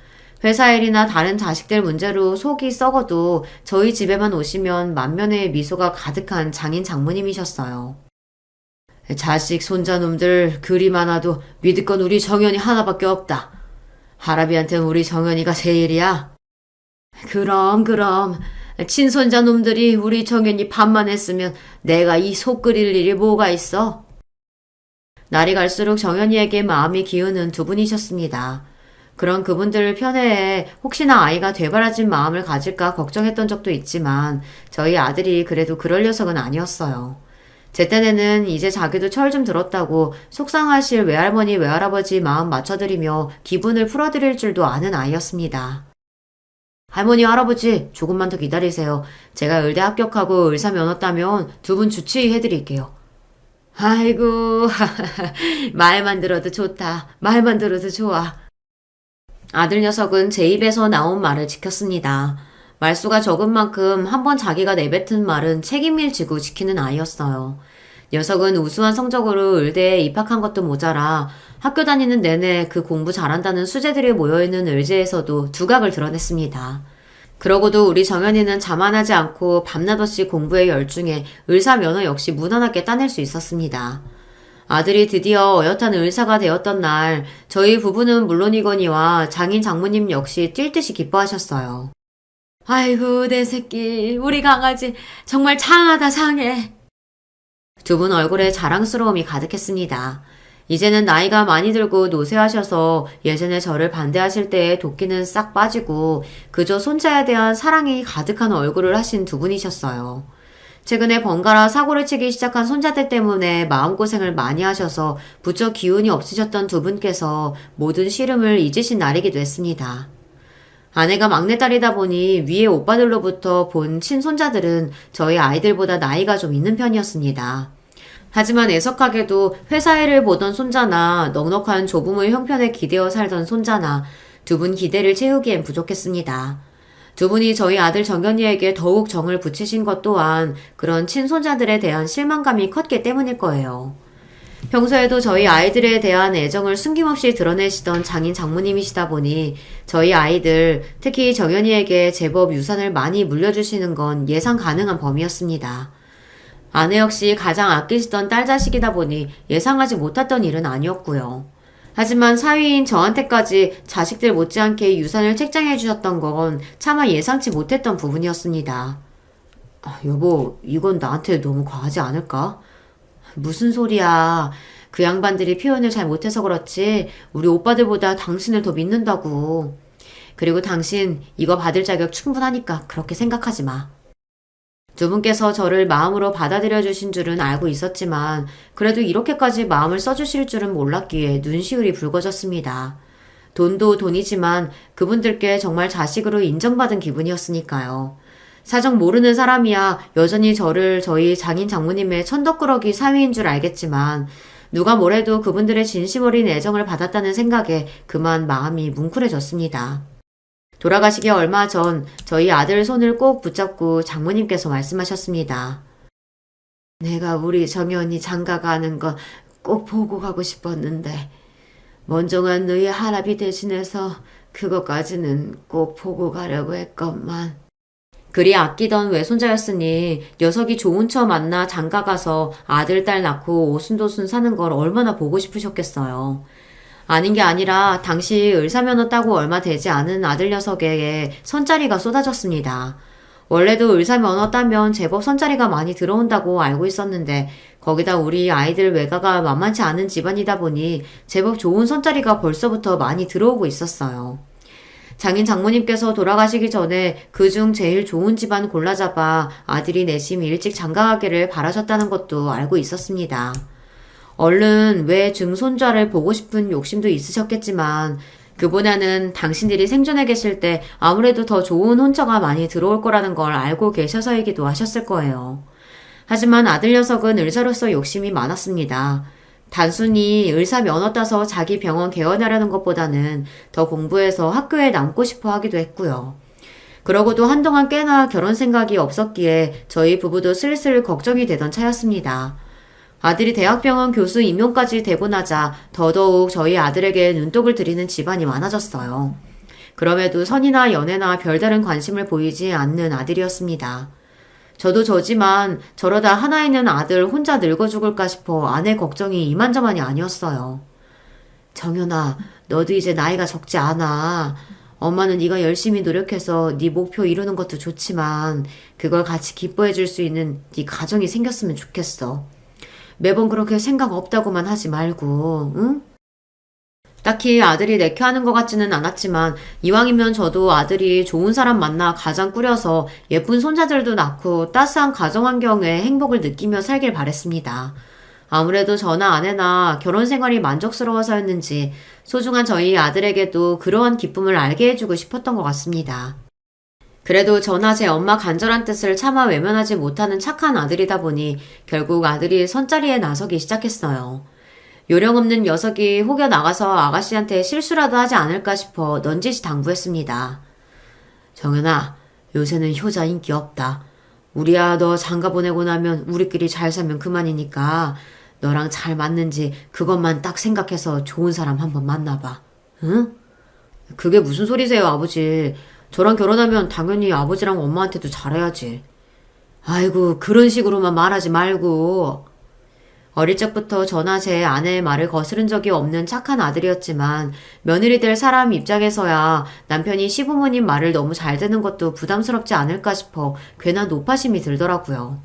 회사 일이나 다른 자식들 문제로 속이 썩어도 저희 집에만 오시면 만면의 미소가 가득한 장인 장모님이셨어요. 자식 손자놈들 그리 많아도 믿을 건 우리 정연이 하나밖에 없다. 할아비한테는 우리 정연이가 제일이야. 그럼 친손자놈들이 우리 정연이 밥만 했으면 내가 이 속 끓일 일이 뭐가 있어? 날이 갈수록 정연이에게 마음이 기우는 두 분이셨습니다. 그런 그분들을 편애해 혹시나 아이가 되바라진 마음을 가질까 걱정했던 적도 있지만 저희 아들이 그래도 그럴 녀석은 아니었어요. 제 딴에는 이제 자기도 철 좀 들었다고 속상하실 외할머니 외할아버지 마음 맞춰드리며 기분을 풀어드릴 줄도 아는 아이였습니다. 할머니 할아버지 조금만 더 기다리세요. 제가 의대 합격하고 의사 면허 따면 두 분 주치의해드릴게요. 아이고 말만 들어도 좋다. 말만 들어도 좋아. 아들 녀석은 제 입에서 나온 말을 지켰습니다. 말수가 적은 만큼 한번 자기가 내뱉은 말은 책임을 지고 지키는 아이였어요. 녀석은 우수한 성적으로 의대에 입학한 것도 모자라 학교 다니는 내내 그 공부 잘한다는 수재들이 모여있는 의제에서도 두각을 드러냈습니다. 그러고도 우리 정연이는 자만하지 않고 밤낮 없이 공부에 열중해 의사 면허 역시 무난하게 따낼 수 있었습니다. 아들이 드디어 어엿한 의사가 되었던 날 저희 부부는 물론이거니와 장인 장모님 역시 뛸 듯이 기뻐하셨어요. 아이고 내 새끼 우리 강아지 정말 장하다 장해. 두 분 얼굴에 자랑스러움이 가득했습니다. 이제는 나이가 많이 들고 노쇠하셔서 예전에 저를 반대하실 때의 도끼는 싹 빠지고 그저 손자에 대한 사랑이 가득한 얼굴을 하신 두 분이셨어요. 최근에 번갈아 사고를 치기 시작한 손자들 때문에 마음고생을 많이 하셔서 부쩍 기운이 없으셨던 두 분께서 모든 시름을 잊으신 날이기도 했습니다. 아내가 막내딸이다 보니 위에 오빠들로부터 본 친손자들은 저희 아이들보다 나이가 좀 있는 편이었습니다. 하지만 애석하게도 회사 일을 보던 손자나 넉넉한 조부모의 형편에 기대어 살던 손자나 두 분 기대를 채우기엔 부족했습니다. 두 분이 저희 아들 정연이에게 더욱 정을 붙이신 것 또한 그런 친손자들에 대한 실망감이 컸기 때문일 거예요. 평소에도 저희 아이들에 대한 애정을 숨김없이 드러내시던 장인 장모님이시다 보니 저희 아이들, 특히 정연이에게 제법 유산을 많이 물려주시는 건 예상 가능한 범위였습니다. 아내 역시 가장 아끼시던 딸 자식이다 보니 예상하지 못했던 일은 아니었고요. 하지만 사위인 저한테까지 자식들 못지않게 유산을 책정해 주셨던 건 차마 예상치 못했던 부분이었습니다. 여보, 이건 나한테 너무 과하지 않을까? 무슨 소리야. 그 양반들이 표현을 잘 못해서 그렇지 우리 오빠들보다 당신을 더 믿는다고. 그리고 당신 이거 받을 자격 충분하니까 그렇게 생각하지 마. 두 분께서 저를 마음으로 받아들여 주신 줄은 알고 있었지만 그래도 이렇게까지 마음을 써주실 줄은 몰랐기에 눈시울이 붉어졌습니다. 돈도 돈이지만 그분들께 정말 자식으로 인정받은 기분이었으니까요. 사정 모르는 사람이야 여전히 저를 저희 장인 장모님의 천덕꾸러기 사위인 줄 알겠지만 누가 뭐래도 그분들의 진심 어린 애정을 받았다는 생각에 그만 마음이 뭉클해졌습니다. 돌아가시기 얼마 전 저희 아들 손을 꼭 붙잡고 장모님께서 말씀하셨습니다. 내가 우리 정연이 장가 가는 거 꼭 보고 가고 싶었는데 먼정한 너희 할아비 대신해서 그것까지는 꼭 보고 가려고 했건만. 그리 아끼던 외손자였으니 녀석이 좋은 처 만나 장가 가서 아들 딸 낳고 오순도순 사는 걸 얼마나 보고 싶으셨겠어요. 아닌 게 아니라 당시 의사면허 따고 얼마 되지 않은 아들 녀석에게 선자리가 쏟아졌습니다. 원래도 의사면허 따면 제법 선자리가 많이 들어온다고 알고 있었는데 거기다 우리 아이들 외가가 만만치 않은 집안이다 보니 제법 좋은 선자리가 벌써부터 많이 들어오고 있었어요. 장인 장모님께서 돌아가시기 전에 그중 제일 좋은 집안 골라잡아 아들이 내심 일찍 장가가기를 바라셨다는 것도 알고 있었습니다. 얼른 외 증손자를 보고 싶은 욕심도 있으셨겠지만 그보다는 당신들이 생존해 계실 때 아무래도 더 좋은 혼처가 많이 들어올 거라는 걸 알고 계셔서이기도 하셨을 거예요. 하지만 아들 녀석은 의사로서 욕심이 많았습니다. 단순히 의사 면허 따서 자기 병원 개원하려는 것보다는 더 공부해서 학교에 남고 싶어 하기도 했고요. 그러고도 한동안 꽤나 결혼 생각이 없었기에 저희 부부도 슬슬 걱정이 되던 차였습니다. 아들이 대학병원 교수 임용까지 되고 나자 더더욱 저희 아들에게 눈독을 들이는 집안이 많아졌어요. 그럼에도 선이나 연애나 별다른 관심을 보이지 않는 아들이었습니다. 저도 저지만 저러다 하나 있는 아들 혼자 늙어 죽을까 싶어 아내 걱정이 이만저만이 아니었어요. 정연아, 너도 이제 나이가 적지 않아. 엄마는 네가 열심히 노력해서 네 목표 이루는 것도 좋지만 그걸 같이 기뻐해 줄 수 있는 네 가정이 생겼으면 좋겠어. 매번 그렇게 생각 없다고만 하지 말고, 응? 딱히 아들이 내켜하는 것 같지는 않았지만 이왕이면 저도 아들이 좋은 사람 만나 가정 꾸려서 예쁜 손자들도 낳고 따스한 가정 환경에 행복을 느끼며 살길 바랬습니다. 아무래도 저나 아내나 결혼 생활이 만족스러워서였는지 소중한 저희 아들에게도 그러한 기쁨을 알게 해주고 싶었던 것 같습니다. 그래도 저나 제 엄마 간절한 뜻을 차마 외면하지 못하는 착한 아들이다 보니 결국 아들이 선자리에 나서기 시작했어요. 요령없는 녀석이 혹여 나가서 아가씨한테 실수라도 하지 않을까 싶어 넌지시 당부했습니다. 정연아, 요새는 효자 인기 없다. 우리야 너 장가 보내고 나면 우리끼리 잘 살면 그만이니까 너랑 잘 맞는지 그것만 딱 생각해서 좋은 사람 한번 만나봐. 응? 그게 무슨 소리세요, 아버지. 저랑 결혼하면 당연히 아버지랑 엄마한테도 잘해야지. 아이고, 그런 식으로만 말하지 말고. 어릴 적부터 저나 제 아내의 말을 거스른 적이 없는 착한 아들이었지만 며느리 될 사람 입장에서야 남편이 시부모님 말을 너무 잘 듣는 것도 부담스럽지 않을까 싶어 괜한 노파심이 들더라고요.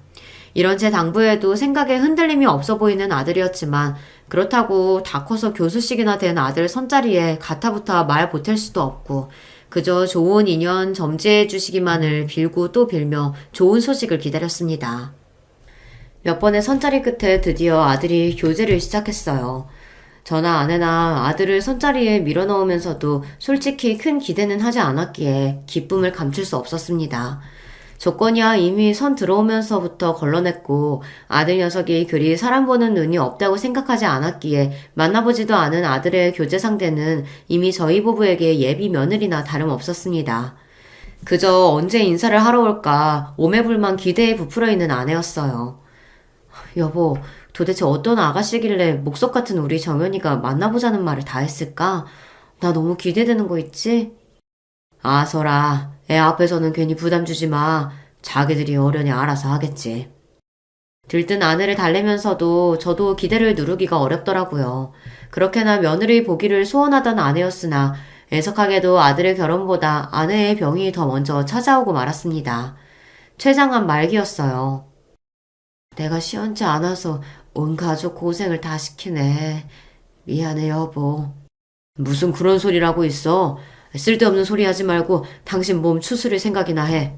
이런 제 당부에도 생각에 흔들림이 없어 보이는 아들이었지만 그렇다고 다 커서 교수식이나 된 아들 선자리에 가타부타 말 보탤 수도 없고 그저 좋은 인연 점지해 주시기만을 빌고 또 빌며 좋은 소식을 기다렸습니다. 몇 번의 선자리 끝에 드디어 아들이 교제를 시작했어요. 저나 아내나 아들을 선자리에 밀어넣으면서도 솔직히 큰 기대는 하지 않았기에 기쁨을 감출 수 없었습니다. 조건이야 이미 선 들어오면서부터 걸러냈고 아들 녀석이 그리 사람 보는 눈이 없다고 생각하지 않았기에 만나보지도 않은 아들의 교제 상대는 이미 저희 부부에게 예비 며느리나 다름없었습니다. 그저 언제 인사를 하러 올까 오매불만 기대에 부풀어 있는 아내였어요. 여보, 도대체 어떤 아가씨길래 목석 같은 우리 정연이가 만나보자는 말을 다 했을까? 나 너무 기대되는 거 있지? 아, 설아, 애 앞에서는 괜히 부담 주지 마. 자기들이 어련히 알아서 하겠지. 들뜬 아내를 달래면서도 저도 기대를 누르기가 어렵더라고요. 그렇게나 며느리 보기를 소원하던 아내였으나 애석하게도 아들의 결혼보다 아내의 병이 더 먼저 찾아오고 말았습니다. 췌장암 말기였어요. 내가 시원치 않아서 온 가족 고생을 다 시키네. 미안해 여보. 무슨 그런 소리라고 있어. 쓸데없는 소리 하지 말고 당신 몸 추스릴 생각이나 해.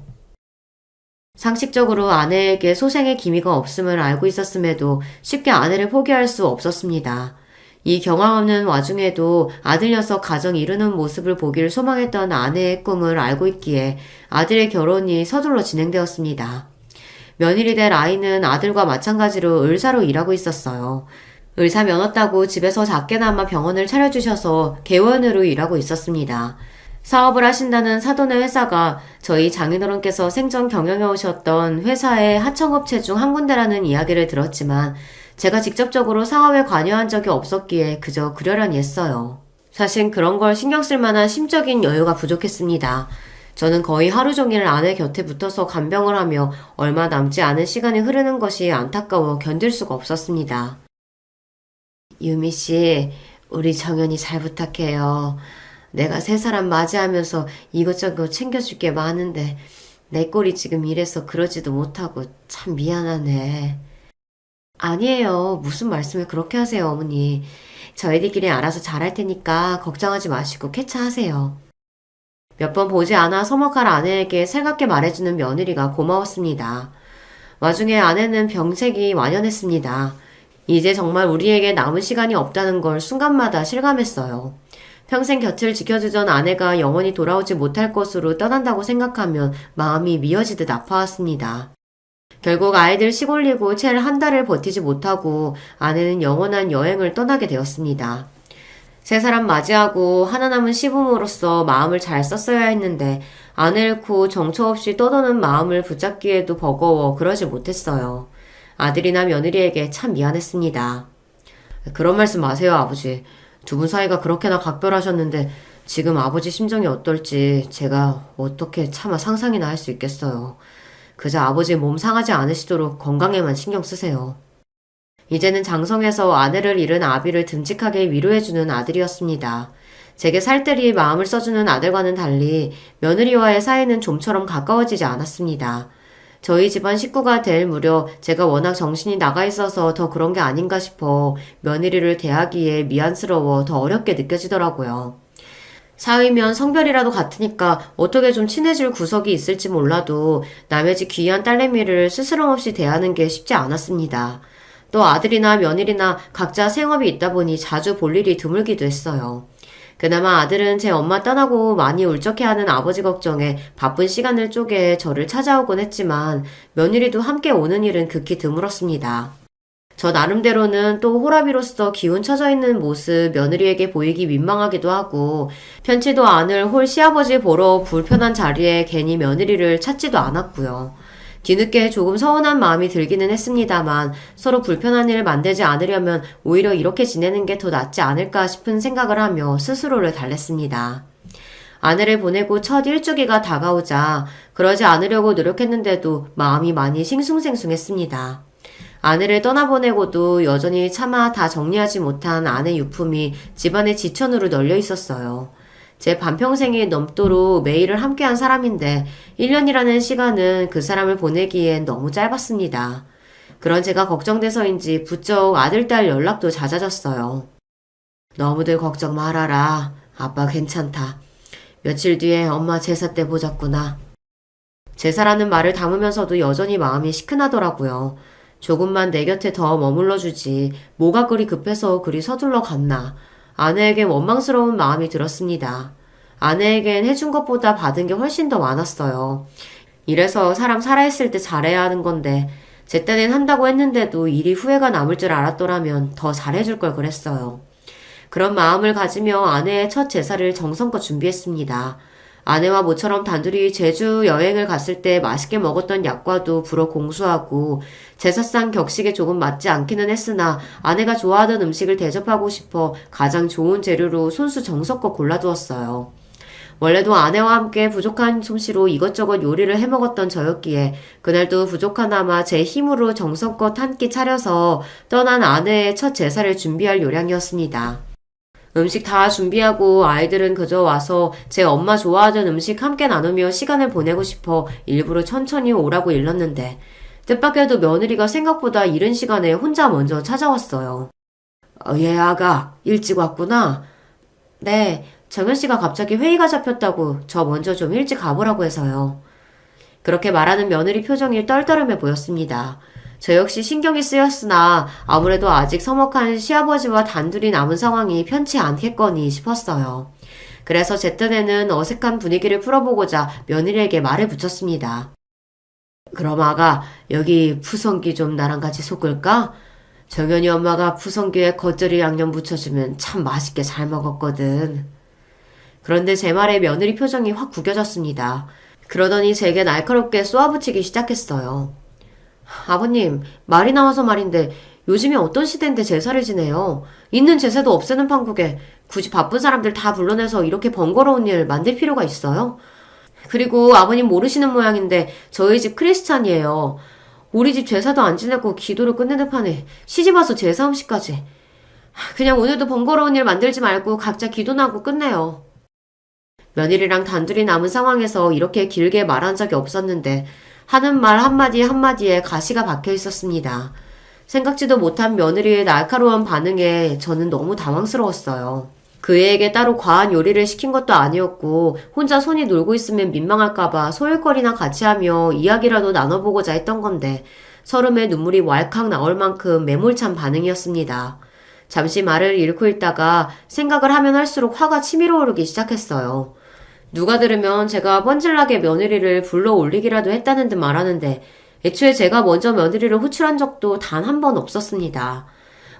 상식적으로 아내에게 소생의 기미가 없음을 알고 있었음에도 쉽게 아내를 포기할 수 없었습니다. 이 경황 없는 와중에도 아들 녀석 가정 이루는 모습을 보기를 소망했던 아내의 꿈을 알고 있기에 아들의 결혼이 서둘러 진행되었습니다. 며느리 될 아이는 아들과 마찬가지로 의사로 일하고 있었어요. 의사 면허 따고 집에서 작게나마 병원을 차려주셔서 개원으로 일하고 있었습니다. 사업을 하신다는 사돈의 회사가 저희 장인어른께서 생전 경영해 오셨던 회사의 하청업체 중 한 군데라는 이야기를 들었지만 제가 직접적으로 사업에 관여한 적이 없었기에 그저 그러려니 했어요. 사실 그런 걸 신경 쓸 만한 심적인 여유가 부족했습니다. 저는 거의 하루 종일 아내 곁에 붙어서 간병을 하며 얼마 남지 않은 시간이 흐르는 것이 안타까워 견딜 수가 없었습니다. 유미씨, 우리 정연이 잘 부탁해요. 내가 새 사람 맞이하면서 이것저것 챙겨줄 게 많은데 내 꼴이 지금 이래서 그러지도 못하고 참 미안하네. 아니에요. 무슨 말씀을 그렇게 하세요, 어머니. 저희들끼리 알아서 잘할 테니까 걱정하지 마시고 쾌차하세요. 몇 번 보지 않아 서먹할 아내에게 살갑게 말해주는 며느리가 고마웠습니다. 와중에 아내는 병색이 완연했습니다. 이제 정말 우리에게 남은 시간이 없다는 걸 순간마다 실감했어요. 평생 곁을 지켜주던 아내가 영원히 돌아오지 못할 것으로 떠난다고 생각하면 마음이 미어지듯 아파왔습니다. 결국 아이들 시골리고 채 한 달을 버티지 못하고 아내는 영원한 여행을 떠나게 되었습니다. 세 사람 맞이하고 하나 남은 시부모로서 마음을 잘 썼어야 했는데 아내 잃고 정처 없이 떠도는 마음을 붙잡기에도 버거워 그러지 못했어요. 아들이나 며느리에게 참 미안했습니다. 그런 말씀 마세요, 아버지. 두 분 사이가 그렇게나 각별하셨는데 지금 아버지 심정이 어떨지 제가 어떻게 차마 상상이나 할 수 있겠어요. 그저 아버지 몸 상하지 않으시도록 건강에만 신경 쓰세요. 이제는 장성에서 아내를 잃은 아비를 듬직하게 위로해주는 아들이었습니다. 제게 살뜰히 마음을 써주는 아들과는 달리 며느리와의 사이는 좀처럼 가까워지지 않았습니다. 저희 집안 식구가 될 무렵 제가 워낙 정신이 나가 있어서 더 그런 게 아닌가 싶어 며느리를 대하기에 미안스러워 더 어렵게 느껴지더라고요. 사위면 성별이라도 같으니까 어떻게 좀 친해질 구석이 있을지 몰라도 남의 집 귀한 딸내미를 스스럼 없이 대하는 게 쉽지 않았습니다. 또 아들이나 며느리나 각자 생업이 있다 보니 자주 볼 일이 드물기도 했어요. 그나마 아들은 제 엄마 떠나고 많이 울적해하는 아버지 걱정에 바쁜 시간을 쪼개 저를 찾아오곤 했지만 며느리도 함께 오는 일은 극히 드물었습니다. 저 나름대로는 또 호라비로서 기운 처져 있는 모습 며느리에게 보이기 민망하기도 하고 편치도 않을 홀 시아버지 보러 불편한 자리에 괜히 며느리를 찾지도 않았고요. 뒤늦게 조금 서운한 마음이 들기는 했습니다만 서로 불편한 일을 만들지 않으려면 오히려 이렇게 지내는 게 더 낫지 않을까 싶은 생각을 하며 스스로를 달랬습니다. 아내를 보내고 첫 일주기가 다가오자 그러지 않으려고 노력했는데도 마음이 많이 싱숭생숭했습니다. 아내를 떠나보내고도 여전히 차마 다 정리하지 못한 아내 유품이 집안의 지천으로 널려 있었어요. 제 반평생이 넘도록 매일을 함께한 사람인데 1년이라는 시간은 그 사람을 보내기엔 너무 짧았습니다. 그런 제가 걱정돼서인지 부쩍 아들딸 연락도 잦아졌어요. 너무들 걱정 말아라. 아빠 괜찮다. 며칠 뒤에 엄마 제사 때 보자꾸나. 제사라는 말을 담으면서도 여전히 마음이 시큰하더라고요. 조금만 내 곁에 더 머물러주지 뭐가 그리 급해서 그리 서둘러 갔나. 아내에겐 원망스러운 마음이 들었습니다. 아내에겐 해준 것보다 받은 게 훨씬 더 많았어요. 이래서 사람 살아있을 때 잘해야 하는 건데 제 딴엔 한다고 했는데도 일이 후회가 남을 줄 알았더라면 더 잘해줄 걸 그랬어요. 그런 마음을 가지며 아내의 첫 제사를 정성껏 준비했습니다. 아내와 모처럼 단둘이 제주 여행을 갔을 때 맛있게 먹었던 약과도 불어 공수하고 제사상 격식에 조금 맞지 않기는 했으나 아내가 좋아하던 음식을 대접하고 싶어 가장 좋은 재료로 손수 정성껏 골라두었어요. 원래도 아내와 함께 부족한 솜씨로 이것저것 요리를 해먹었던 저였기에 그날도 부족하나마 제 힘으로 정성껏 한 끼 차려서 떠난 아내의 첫 제사를 준비할 요량이었습니다. 음식 다 준비하고 아이들은 그저 와서 제 엄마 좋아하던 음식 함께 나누며 시간을 보내고 싶어 일부러 천천히 오라고 일렀는데 뜻밖에도 며느리가 생각보다 이른 시간에 혼자 먼저 찾아왔어요. 얘 아가 일찍 왔구나. 네, 정현씨가 갑자기 회의가 잡혔다고 저 먼저 좀 일찍 가보라고 해서요. 그렇게 말하는 며느리 표정이 떨떠름해 보였습니다. 저 역시 신경이 쓰였으나 아무래도 아직 서먹한 시아버지와 단둘이 남은 상황이 편치 않겠거니 싶었어요. 그래서 제 딴에는 어색한 분위기를 풀어보고자 며느리에게 말을 붙였습니다. 그럼 아가 여기 푸성귀 좀 나랑 같이 섞을까? 정연이 엄마가 푸성귀에 겉절이 양념 붙여주면 참 맛있게 잘 먹었거든. 그런데 제 말에 며느리 표정이 확 구겨졌습니다. 그러더니 제게 날카롭게 쏘아붙이기 시작했어요. 아버님, 말이 나와서 말인데 요즘이 어떤 시대인데 제사를 지내요. 있는 제사도 없애는 판국에 굳이 바쁜 사람들 다 불러내서 이렇게 번거로운 일 만들 필요가 있어요? 그리고 아버님 모르시는 모양인데 저희 집 크리스찬이에요. 우리 집 제사도 안 지내고 기도를 끝내는 판에 시집와서 제사 음식까지. 그냥 오늘도 번거로운 일 만들지 말고 각자 기도나 하고 끝내요. 며느리랑 단둘이 남은 상황에서 이렇게 길게 말한 적이 없었는데 하는 말 한마디 한마디에 가시가 박혀 있었습니다. 생각지도 못한 며느리의 날카로운 반응에 저는 너무 당황스러웠어요. 그 애에게 따로 과한 요리를 시킨 것도 아니었고 혼자 손이 놀고 있으면 민망할까봐 소일거리나 같이 하며 이야기라도 나눠보고자 했던 건데 서름에 눈물이 왈칵 나올 만큼 매몰찬 반응이었습니다. 잠시 말을 잃고 있다가 생각을 하면 할수록 화가 치밀어 오르기 시작했어요. 누가 들으면 제가 뻔질나게 며느리를 불러 올리기라도 했다는 듯 말하는데 애초에 제가 먼저 며느리를 호출한 적도 단 한 번 없었습니다.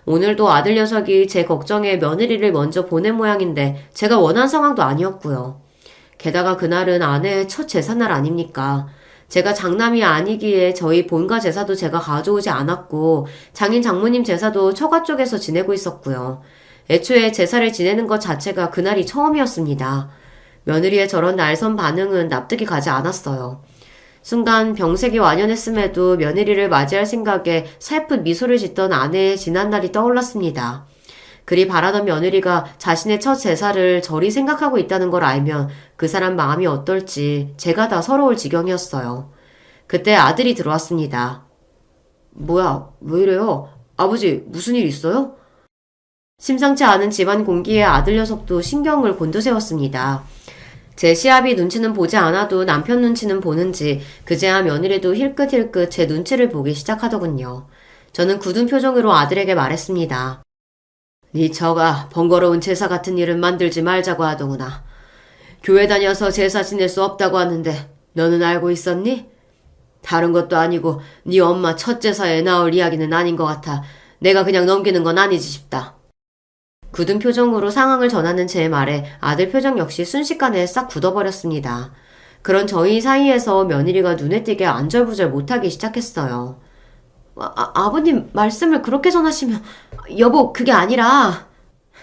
오늘도 아들 녀석이 제 걱정에 며느리를 먼저 보낸 모양인데 제가 원한 상황도 아니었고요. 게다가 그날은 아내의 첫 제삿날 아닙니까? 제가 장남이 아니기에 저희 본가 제사도 제가 가져오지 않았고 장인 장모님 제사도 처가 쪽에서 지내고 있었고요. 애초에 제사를 지내는 것 자체가 그날이 처음이었습니다. 며느리의 저런 날선 반응은 납득이 가지 않았어요. 순간 병색이 완연했음에도 며느리를 맞이할 생각에 살풋 미소를 짓던 아내의 지난날이 떠올랐습니다. 그리 바라던 며느리가 자신의 첫 제사를 저리 생각하고 있다는 걸 알면 그 사람 마음이 어떨지 제가 다 서러울 지경이었어요. 그때 아들이 들어왔습니다. 뭐야, 왜 이래요? 아버지, 무슨 일 있어요? 심상치 않은 집안 공기에 아들 녀석도 신경을 곤두세웠습니다. 제 시합이 눈치는 보지 않아도 남편 눈치는 보는지 그제야 며느리도 힐끗힐끗 제 눈치를 보기 시작하더군요. 저는 굳은 표정으로 아들에게 말했습니다. 네 처가 번거로운 제사 같은 일은 만들지 말자고 하더구나. 교회 다녀서 제사 지낼 수 없다고 하는데 너는 알고 있었니? 다른 것도 아니고 네 엄마 첫 제사에 나올 이야기는 아닌 것 같아 내가 그냥 넘기는 건 아니지 싶다. 굳은 표정으로 상황을 전하는 제 말에 아들 표정 역시 순식간에 싹 굳어버렸습니다. 그런 저희 사이에서 며느리가 눈에 띄게 안절부절 못하기 시작했어요. 아버님 말씀을 그렇게 전하시면 여보 그게 아니라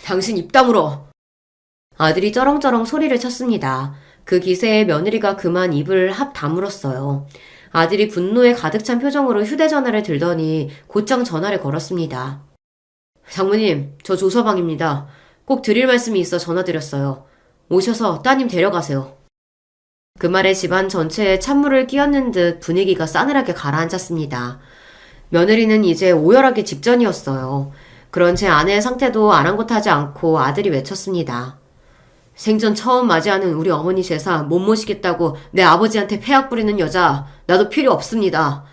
당신 입 다물어. 아들이 쩌렁쩌렁 소리를 쳤습니다. 그 기세에 며느리가 그만 입을 합 다물었어요. 아들이 분노에 가득 찬 표정으로 휴대전화를 들더니 곧장 전화를 걸었습니다. 장모님, 저 조서방입니다. 꼭 드릴 말씀이 있어 전화드렸어요. 오셔서 따님 데려가세요. 그 말에 집안 전체에 찬물을 끼얹는 듯 분위기가 싸늘하게 가라앉았습니다. 며느리는 이제 오열하기 직전이었어요. 그런 제 아내의 상태도 아랑곳하지 않고 아들이 외쳤습니다. 생전 처음 맞이하는 우리 어머니 제사 못 모시겠다고 내 아버지한테 폐악 부리는 여자 나도 필요 없습니다.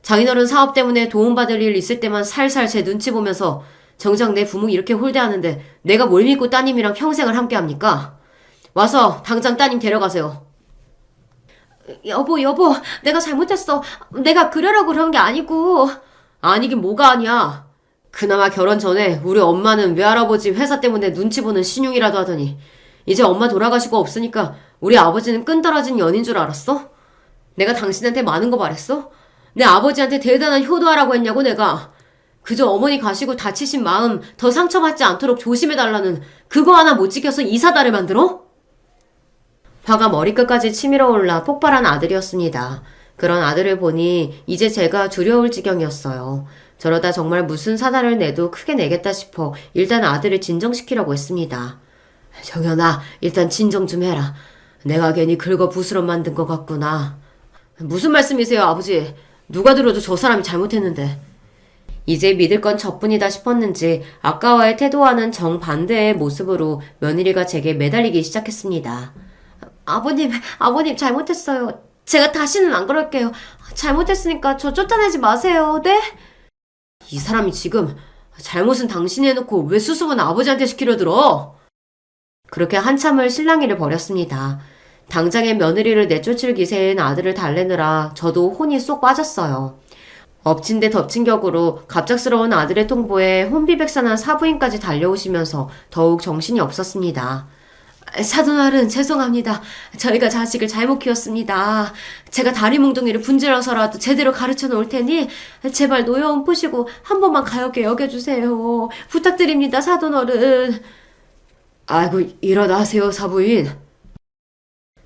장인어른 사업 때문에 도움받을 일 있을 때만 살살 제 눈치 보면서 정작 내 부모 이렇게 홀대하는데 내가 뭘 믿고 따님이랑 평생을 함께합니까? 와서 당장 따님 데려가세요. 여보 내가 잘못했어. 내가 그러려고 그런 게 아니고. 아니긴 뭐가 아니야. 그나마 결혼 전에 우리 엄마는 외할아버지 회사 때문에 눈치 보는 신용이라도 하더니 이제 엄마 돌아가시고 없으니까 우리 아버지는 끈떨어진 연인 줄 알았어? 내가 당신한테 많은 거 말했어? 내 아버지한테 대단한 효도하라고 했냐고 내가. 그저 어머니 가시고 다치신 마음 더 상처받지 않도록 조심해달라는 그거 하나 못 지켜서 이사다를 만들어? 화가 머리끝까지 치밀어 올라 폭발한 아들이었습니다. 그런 아들을 보니 이제 제가 두려울 지경이었어요. 저러다 정말 무슨 사달을 내도 크게 내겠다 싶어 일단 아들을 진정시키려고 했습니다. 정연아, 일단 진정 좀 해라. 내가 괜히 긁어 부스럼 만든 것 같구나. 무슨 말씀이세요, 아버지? 누가 들어도 저 사람이 잘못했는데. 이제 믿을 건 저뿐이다 싶었는지 아까와의 태도와는 정반대의 모습으로 며느리가 제게 매달리기 시작했습니다. 아버님 잘못했어요. 제가 다시는 안 그럴게요. 잘못했으니까 저 쫓아내지 마세요. 네? 이 사람이 지금 잘못은 당신이 해놓고 왜 수습은 아버지한테 시키려 들어? 그렇게 한참을 실랑이를 벌였습니다. 당장에 며느리를 내쫓을 기세인 아들을 달래느라 저도 혼이 쏙 빠졌어요. 엎친 데 덮친 격으로 갑작스러운 아들의 통보에 혼비백산한 사부인까지 달려오시면서 더욱 정신이 없었습니다. 사돈어른 죄송합니다. 저희가 자식을 잘못 키웠습니다. 제가 다리 뭉둥이를 분질러서라도 제대로 가르쳐 놓을 테니 제발 노여움 푸시고 한 번만 가엽게 여겨주세요. 부탁드립니다, 사돈어른. 아이고, 일어나세요, 사부인.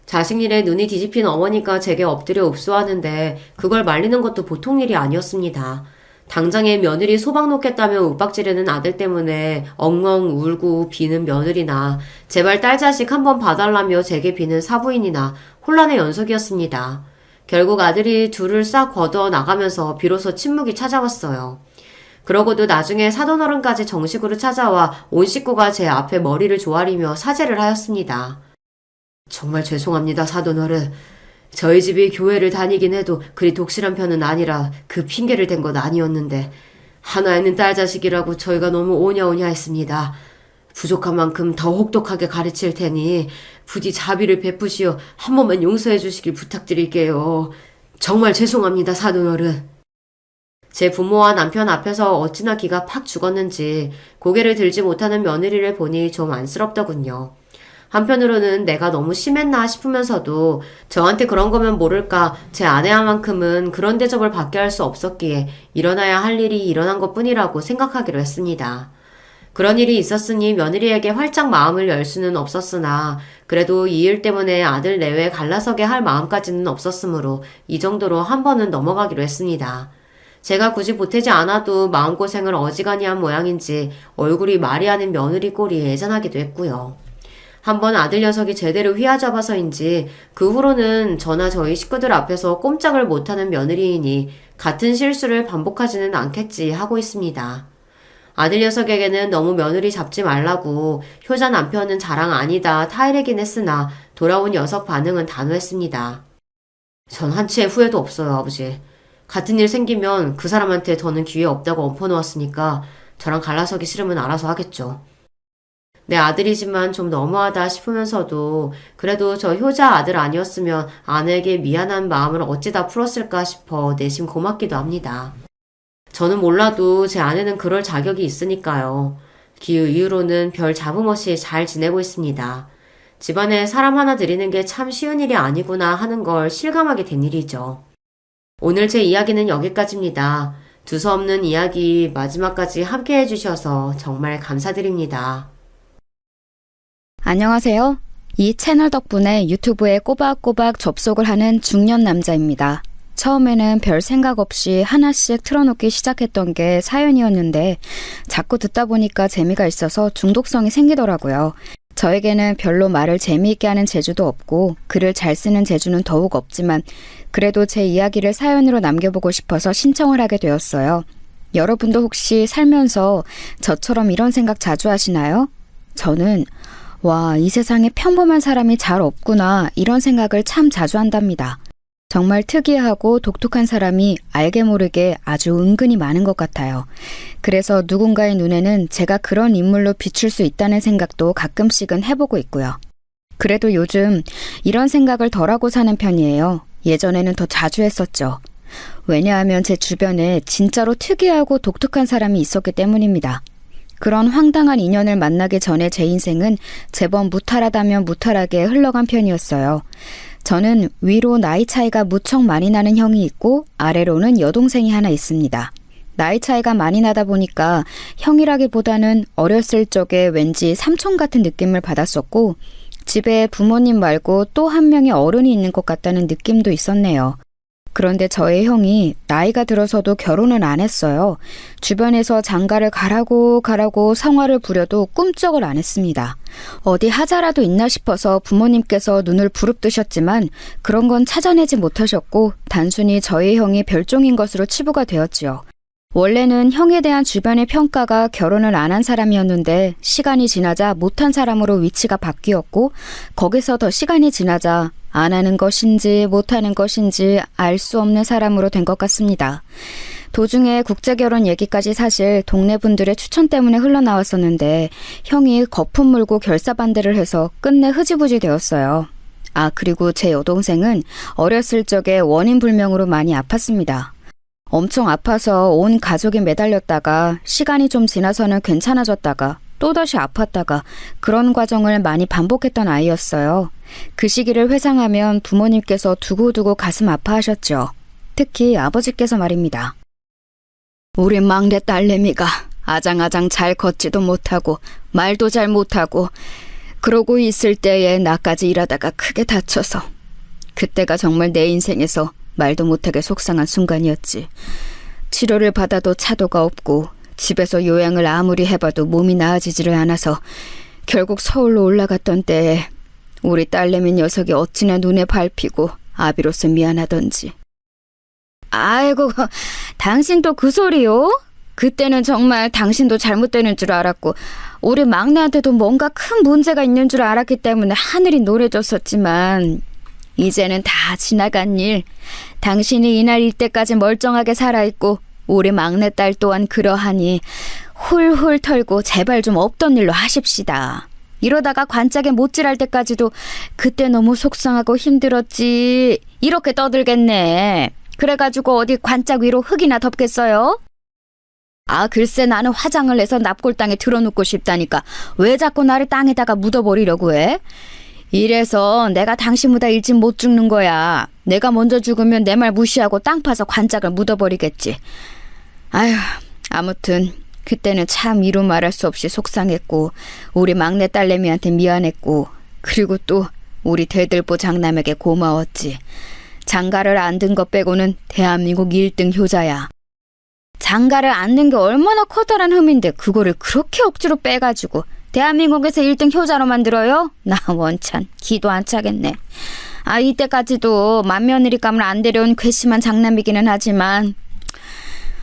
자식 일에 눈이 뒤집힌 어머니가 제게 엎드려 읍소하는데 그걸 말리는 것도 보통 일이 아니었습니다. 당장에 며느리 소박 놓겠다며 윽박지르는 아들 때문에 엉엉 울고 비는 며느리나 제발 딸 자식 한번 봐달라며 제게 비는 사부인이나 혼란의 연속이었습니다. 결국 아들이 둘을 싹 걷어 나가면서 비로소 침묵이 찾아왔어요. 그러고도 나중에 사돈어른까지 정식으로 찾아와 온 식구가 제 앞에 머리를 조아리며 사죄를 하였습니다. 정말 죄송합니다, 사돈어른. 저희 집이 교회를 다니긴 해도 그리 독실한 편은 아니라 그 핑계를 댄 건 아니었는데 하나 있는 딸 자식이라고 저희가 너무 오냐오냐 했습니다. 부족한 만큼 더 혹독하게 가르칠 테니 부디 자비를 베푸시어 한 번만 용서해 주시길 부탁드릴게요. 정말 죄송합니다, 사돈어른. 제 부모와 남편 앞에서 어찌나 기가 팍 죽었는지 고개를 들지 못하는 며느리를 보니 좀 안쓰럽더군요. 한편으로는 내가 너무 심했나 싶으면서도 저한테 그런 거면 모를까 제 아내야만큼은 그런 대접을 받게 할 수 없었기에 일어나야 할 일이 일어난 것뿐이라고 생각하기로 했습니다. 그런 일이 있었으니 며느리에게 활짝 마음을 열 수는 없었으나 그래도 이 일 때문에 아들 내외 갈라서게 할 마음까지는 없었으므로 이 정도로 한 번은 넘어가기로 했습니다. 제가 굳이 보태지 않아도 마음고생을 어지간히 한 모양인지 얼굴이 말이 아닌 며느리 꼴이 애잔하기도 했고요. 한번 아들 녀석이 제대로 휘어잡아서인지 그 후로는 저나 저희 식구들 앞에서 꼼짝을 못하는 며느리이니 같은 실수를 반복하지는 않겠지 하고 있습니다. 아들 녀석에게는 너무 며느리 잡지 말라고 효자 남편은 자랑 아니다 타이르긴 했으나 돌아온 녀석 반응은 단호했습니다. 전 한치의 후회도 없어요, 아버지. 같은 일 생기면 그 사람한테 더는 기회 없다고 엎어놓았으니까 저랑 갈라서기 싫으면 알아서 하겠죠. 내 아들이지만 좀 너무하다 싶으면서도 그래도 저 효자 아들 아니었으면 아내에게 미안한 마음을 어찌다 풀었을까 싶어 내심 고맙기도 합니다. 저는 몰라도 제 아내는 그럴 자격이 있으니까요. 그 이후로는 별 잡음 없이 잘 지내고 있습니다. 집안에 사람 하나 들이는 게 참 쉬운 일이 아니구나 하는 걸 실감하게 된 일이죠. 오늘 제 이야기는 여기까지입니다. 두서없는 이야기 마지막까지 함께 해주셔서 정말 감사드립니다. 안녕하세요. 이 채널 덕분에 유튜브에 꼬박꼬박 접속을 하는 중년 남자입니다. 처음에는 별 생각 없이 하나씩 틀어놓기 시작했던 게 사연이었는데 자꾸 듣다 보니까 재미가 있어서 중독성이 생기더라고요. 저에게는 별로 말을 재미있게 하는 재주도 없고 글을 잘 쓰는 재주는 더욱 없지만 그래도 제 이야기를 사연으로 남겨보고 싶어서 신청을 하게 되었어요. 여러분도 혹시 살면서 저처럼 이런 생각 자주 하시나요? 저는 와, 이 세상에 평범한 사람이 잘 없구나 이런 생각을 참 자주 한답니다. 정말 특이하고 독특한 사람이 알게 모르게 아주 은근히 많은 것 같아요. 그래서 누군가의 눈에는 제가 그런 인물로 비출 수 있다는 생각도 가끔씩은 해보고 있고요. 그래도 요즘 이런 생각을 덜하고 사는 편이에요. 예전에는 더 자주 했었죠. 왜냐하면 제 주변에 진짜로 특이하고 독특한 사람이 있었기 때문입니다. 그런 황당한 인연을 만나기 전에 제 인생은 제법 무탈하다면 무탈하게 흘러간 편이었어요. 저는 위로 나이 차이가 무척 많이 나는 형이 있고 아래로는 여동생이 하나 있습니다. 나이 차이가 많이 나다 보니까 형이라기보다는 어렸을 적에 왠지 삼촌 같은 느낌을 받았었고 집에 부모님 말고 또 한 명의 어른이 있는 것 같다는 느낌도 있었네요. 그런데 저의 형이 나이가 들어서도 결혼은 안 했어요. 주변에서 장가를 가라고 성화를 부려도 꿈쩍을 안 했습니다. 어디 하자라도 있나 싶어서 부모님께서 눈을 부릅뜨셨지만 그런 건 찾아내지 못하셨고 단순히 저의 형이 별종인 것으로 치부가 되었지요. 원래는 형에 대한 주변의 평가가 결혼을 안 한 사람이었는데 시간이 지나자 못한 사람으로 위치가 바뀌었고 거기서 더 시간이 지나자 안 하는 것인지 못하는 것인지 알 수 없는 사람으로 된 것 같습니다. 도중에 국제결혼 얘기까지 사실 동네 분들의 추천 때문에 흘러나왔었는데 형이 거품 물고 결사반대를 해서 끝내 흐지부지 되었어요. 아, 그리고 제 여동생은 어렸을 적에 원인불명으로 많이 아팠습니다. 엄청 아파서 온 가족이 매달렸다가 시간이 좀 지나서는 괜찮아졌다가 또다시 아팠다가 그런 과정을 많이 반복했던 아이였어요. 그 시기를 회상하면 부모님께서 두고두고 가슴 아파하셨죠. 특히 아버지께서 말입니다. 우리 막내 딸내미가 아장아장 잘 걷지도 못하고 말도 잘 못하고 그러고 있을 때에 나까지 일하다가 크게 다쳐서 그때가 정말 내 인생에서 말도 못하게 속상한 순간이었지. 치료를 받아도 차도가 없고 집에서 요양을 아무리 해봐도 몸이 나아지지를 않아서 결국 서울로 올라갔던 때에 우리 딸내미 녀석이 어찌나 눈에 밟히고 아비로서 미안하던지. 아이고, 당신 또 그 소리요? 그때는 정말 당신도 잘못되는 줄 알았고 우리 막내한테도 뭔가 큰 문제가 있는 줄 알았기 때문에 하늘이 노래졌었지만 이제는 다 지나간 일. 당신이 이날 이때까지 멀쩡하게 살아있고 우리 막내딸 또한 그러하니 훌훌 털고 제발 좀 없던 일로 하십시다. 이러다가 관짝에 못질할 때까지도 그때 너무 속상하고 힘들었지 이렇게 떠들겠네. 그래가지고 어디 관짝 위로 흙이나 덮겠어요? 아, 글쎄 나는 화장을 내서 납골당에 들어눕고 싶다니까 왜 자꾸 나를 땅에다가 묻어버리려고 해? 이래서 내가 당신보다 일찍 못 죽는 거야. 내가 먼저 죽으면 내 말 무시하고 땅 파서 관짝을 묻어버리겠지. 아휴, 아무튼 그때는 참 이루 말할 수 없이 속상했고 우리 막내 딸내미한테 미안했고 그리고 또 우리 대들보 장남에게 고마웠지. 장가를 안 든 것 빼고는 대한민국 1등 효자야. 장가를 안 든 게 얼마나 커다란 흠인데 그거를 그렇게 억지로 빼가지고 대한민국에서 1등 효자로 만들어요? 나 원찬 기도 안 차겠네. 아, 이때까지도 맏며느리감을 안 데려온 괘씸한 장남이기는 하지만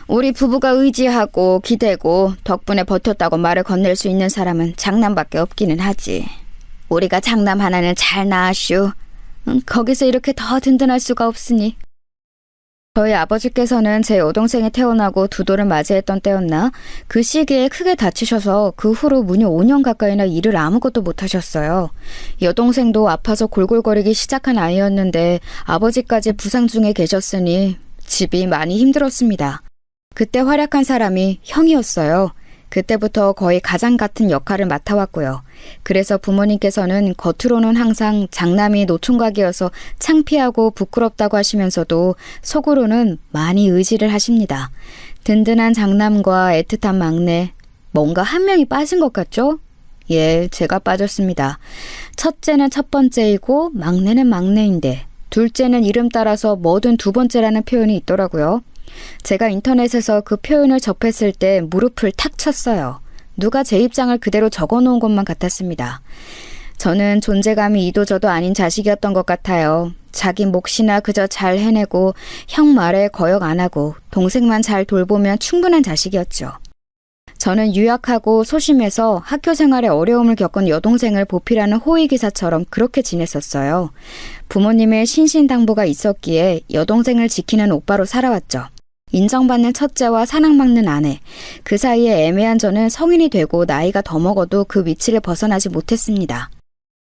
우리 부부가 의지하고 기대고 덕분에 버텼다고 말을 건넬 수 있는 사람은 장남밖에 없기는 하지. 우리가 장남 하나는 잘 낳았슈. 거기서 이렇게 더 든든할 수가 없으니. 저희 아버지께서는 제 여동생이 태어나고 두 돌을 맞이했던 때였나 그 시기에 크게 다치셔서 그 후로 무려 5년 가까이나 일을 아무것도 못하셨어요. 여동생도 아파서 골골거리기 시작한 아이였는데 아버지까지 부상 중에 계셨으니 집이 많이 힘들었습니다. 그때 활약한 사람이 형이었어요. 그때부터 거의 가장 같은 역할을 맡아왔고요. 그래서 부모님께서는 겉으로는 항상 장남이 노총각이어서 창피하고 부끄럽다고 하시면서도 속으로는 많이 의지를 하십니다. 든든한 장남과 애틋한 막내, 뭔가 한 명이 빠진 것 같죠? 예, 제가 빠졌습니다. 첫째는 첫 번째이고 막내는 막내인데 둘째는 이름 따라서 뭐든 두 번째라는 표현이 있더라고요. 제가 인터넷에서 그 표현을 접했을 때 무릎을 탁 쳤어요. 누가 제 입장을 그대로 적어놓은 것만 같았습니다. 저는 존재감이 이도저도 아닌 자식이었던 것 같아요. 자기 몫이나 그저 잘 해내고 형 말에 거역 안 하고 동생만 잘 돌보면 충분한 자식이었죠. 저는 유약하고 소심해서 학교 생활에 어려움을 겪은 여동생을 보필하는 호위기사처럼 그렇게 지냈었어요. 부모님의 신신당부가 있었기에 여동생을 지키는 오빠로 살아왔죠. 인정받는 첫째와 사랑받는 아내, 그 사이에 애매한 저는 성인이 되고 나이가 더 먹어도 그 위치를 벗어나지 못했습니다.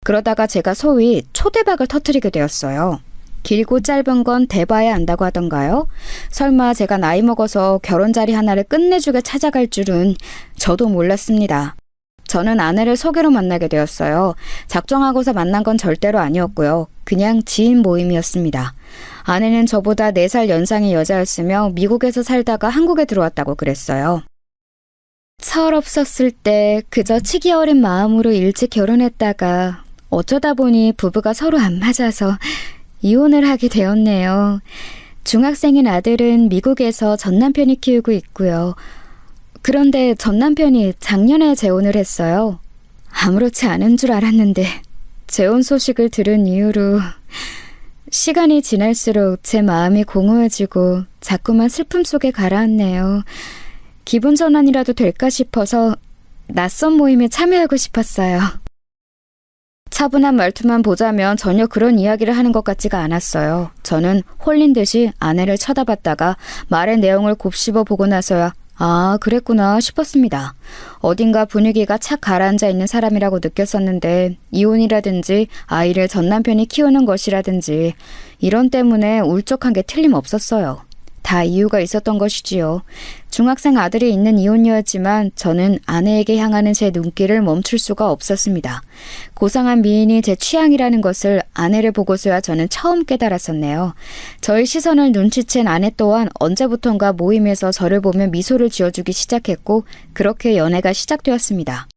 그러다가 제가 소위 초대박을 터뜨리게 되었어요. 길고 짧은 건 대봐야 안다고 하던가요? 설마 제가 나이 먹어서 결혼 자리 하나를 끝내주게 찾아갈 줄은 저도 몰랐습니다. 저는 아내를 소개로 만나게 되었어요. 작정하고서 만난 건 절대로 아니었고요. 그냥 지인 모임이었습니다. 아내는 저보다 4살 연상의 여자였으며 미국에서 살다가 한국에 들어왔다고 그랬어요. 철없었을 때 그저 치기 어린 마음으로 일찍 결혼했다가 어쩌다 보니 부부가 서로 안 맞아서 이혼을 하게 되었네요. 중학생인 아들은 미국에서 전 남편이 키우고 있고요. 그런데 전 남편이 작년에 재혼을 했어요. 아무렇지 않은 줄 알았는데 재혼 소식을 들은 이후로 시간이 지날수록 제 마음이 공허해지고 자꾸만 슬픔 속에 가라앉네요. 기분 전환이라도 될까 싶어서 낯선 모임에 참여하고 싶었어요. 차분한 말투만 보자면 전혀 그런 이야기를 하는 것 같지가 않았어요. 저는 홀린 듯이 아내를 쳐다봤다가 말의 내용을 곱씹어 보고 나서야 아, 그랬구나 싶었습니다. 어딘가 분위기가 착 가라앉아 있는 사람이라고 느꼈었는데 이혼이라든지 아이를 전 남편이 키우는 것이라든지 이런 때문에 울적한 게 틀림없었어요. 다 이유가 있었던 것이지요. 중학생 아들이 있는 이혼녀였지만 저는 아내에게 향하는 제 눈길을 멈출 수가 없었습니다. 고상한 미인이 제 취향이라는 것을 아내를 보고서야 저는 처음 깨달았었네요. 저의 시선을 눈치챈 아내 또한 언제부턴가 모임에서 저를 보며 미소를 지어주기 시작했고 그렇게 연애가 시작되었습니다.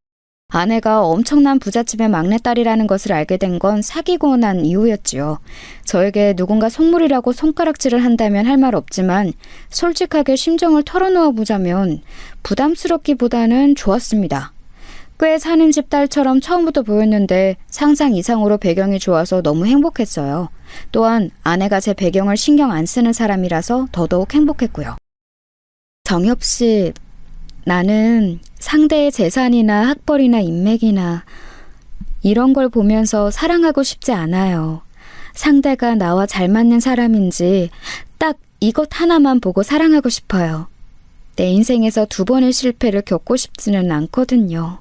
아내가 엄청난 부잣집의 막내딸이라는 것을 알게 된 건 사귀고 난 이후였지요. 저에게 누군가 속물이라고 손가락질을 한다면 할 말 없지만 솔직하게 심정을 털어놓아 보자면 부담스럽기보다는 좋았습니다. 꽤 사는 집 딸처럼 처음부터 보였는데 상상 이상으로 배경이 좋아서 너무 행복했어요. 또한 아내가 제 배경을 신경 안 쓰는 사람이라서 더더욱 행복했고요. 정엽 씨, 나는 상대의 재산이나 학벌이나 인맥이나 이런 걸 보면서 사랑하고 싶지 않아요. 상대가 나와 잘 맞는 사람인지 딱 이것 하나만 보고 사랑하고 싶어요. 내 인생에서 2번의 실패를 겪고 싶지는 않거든요.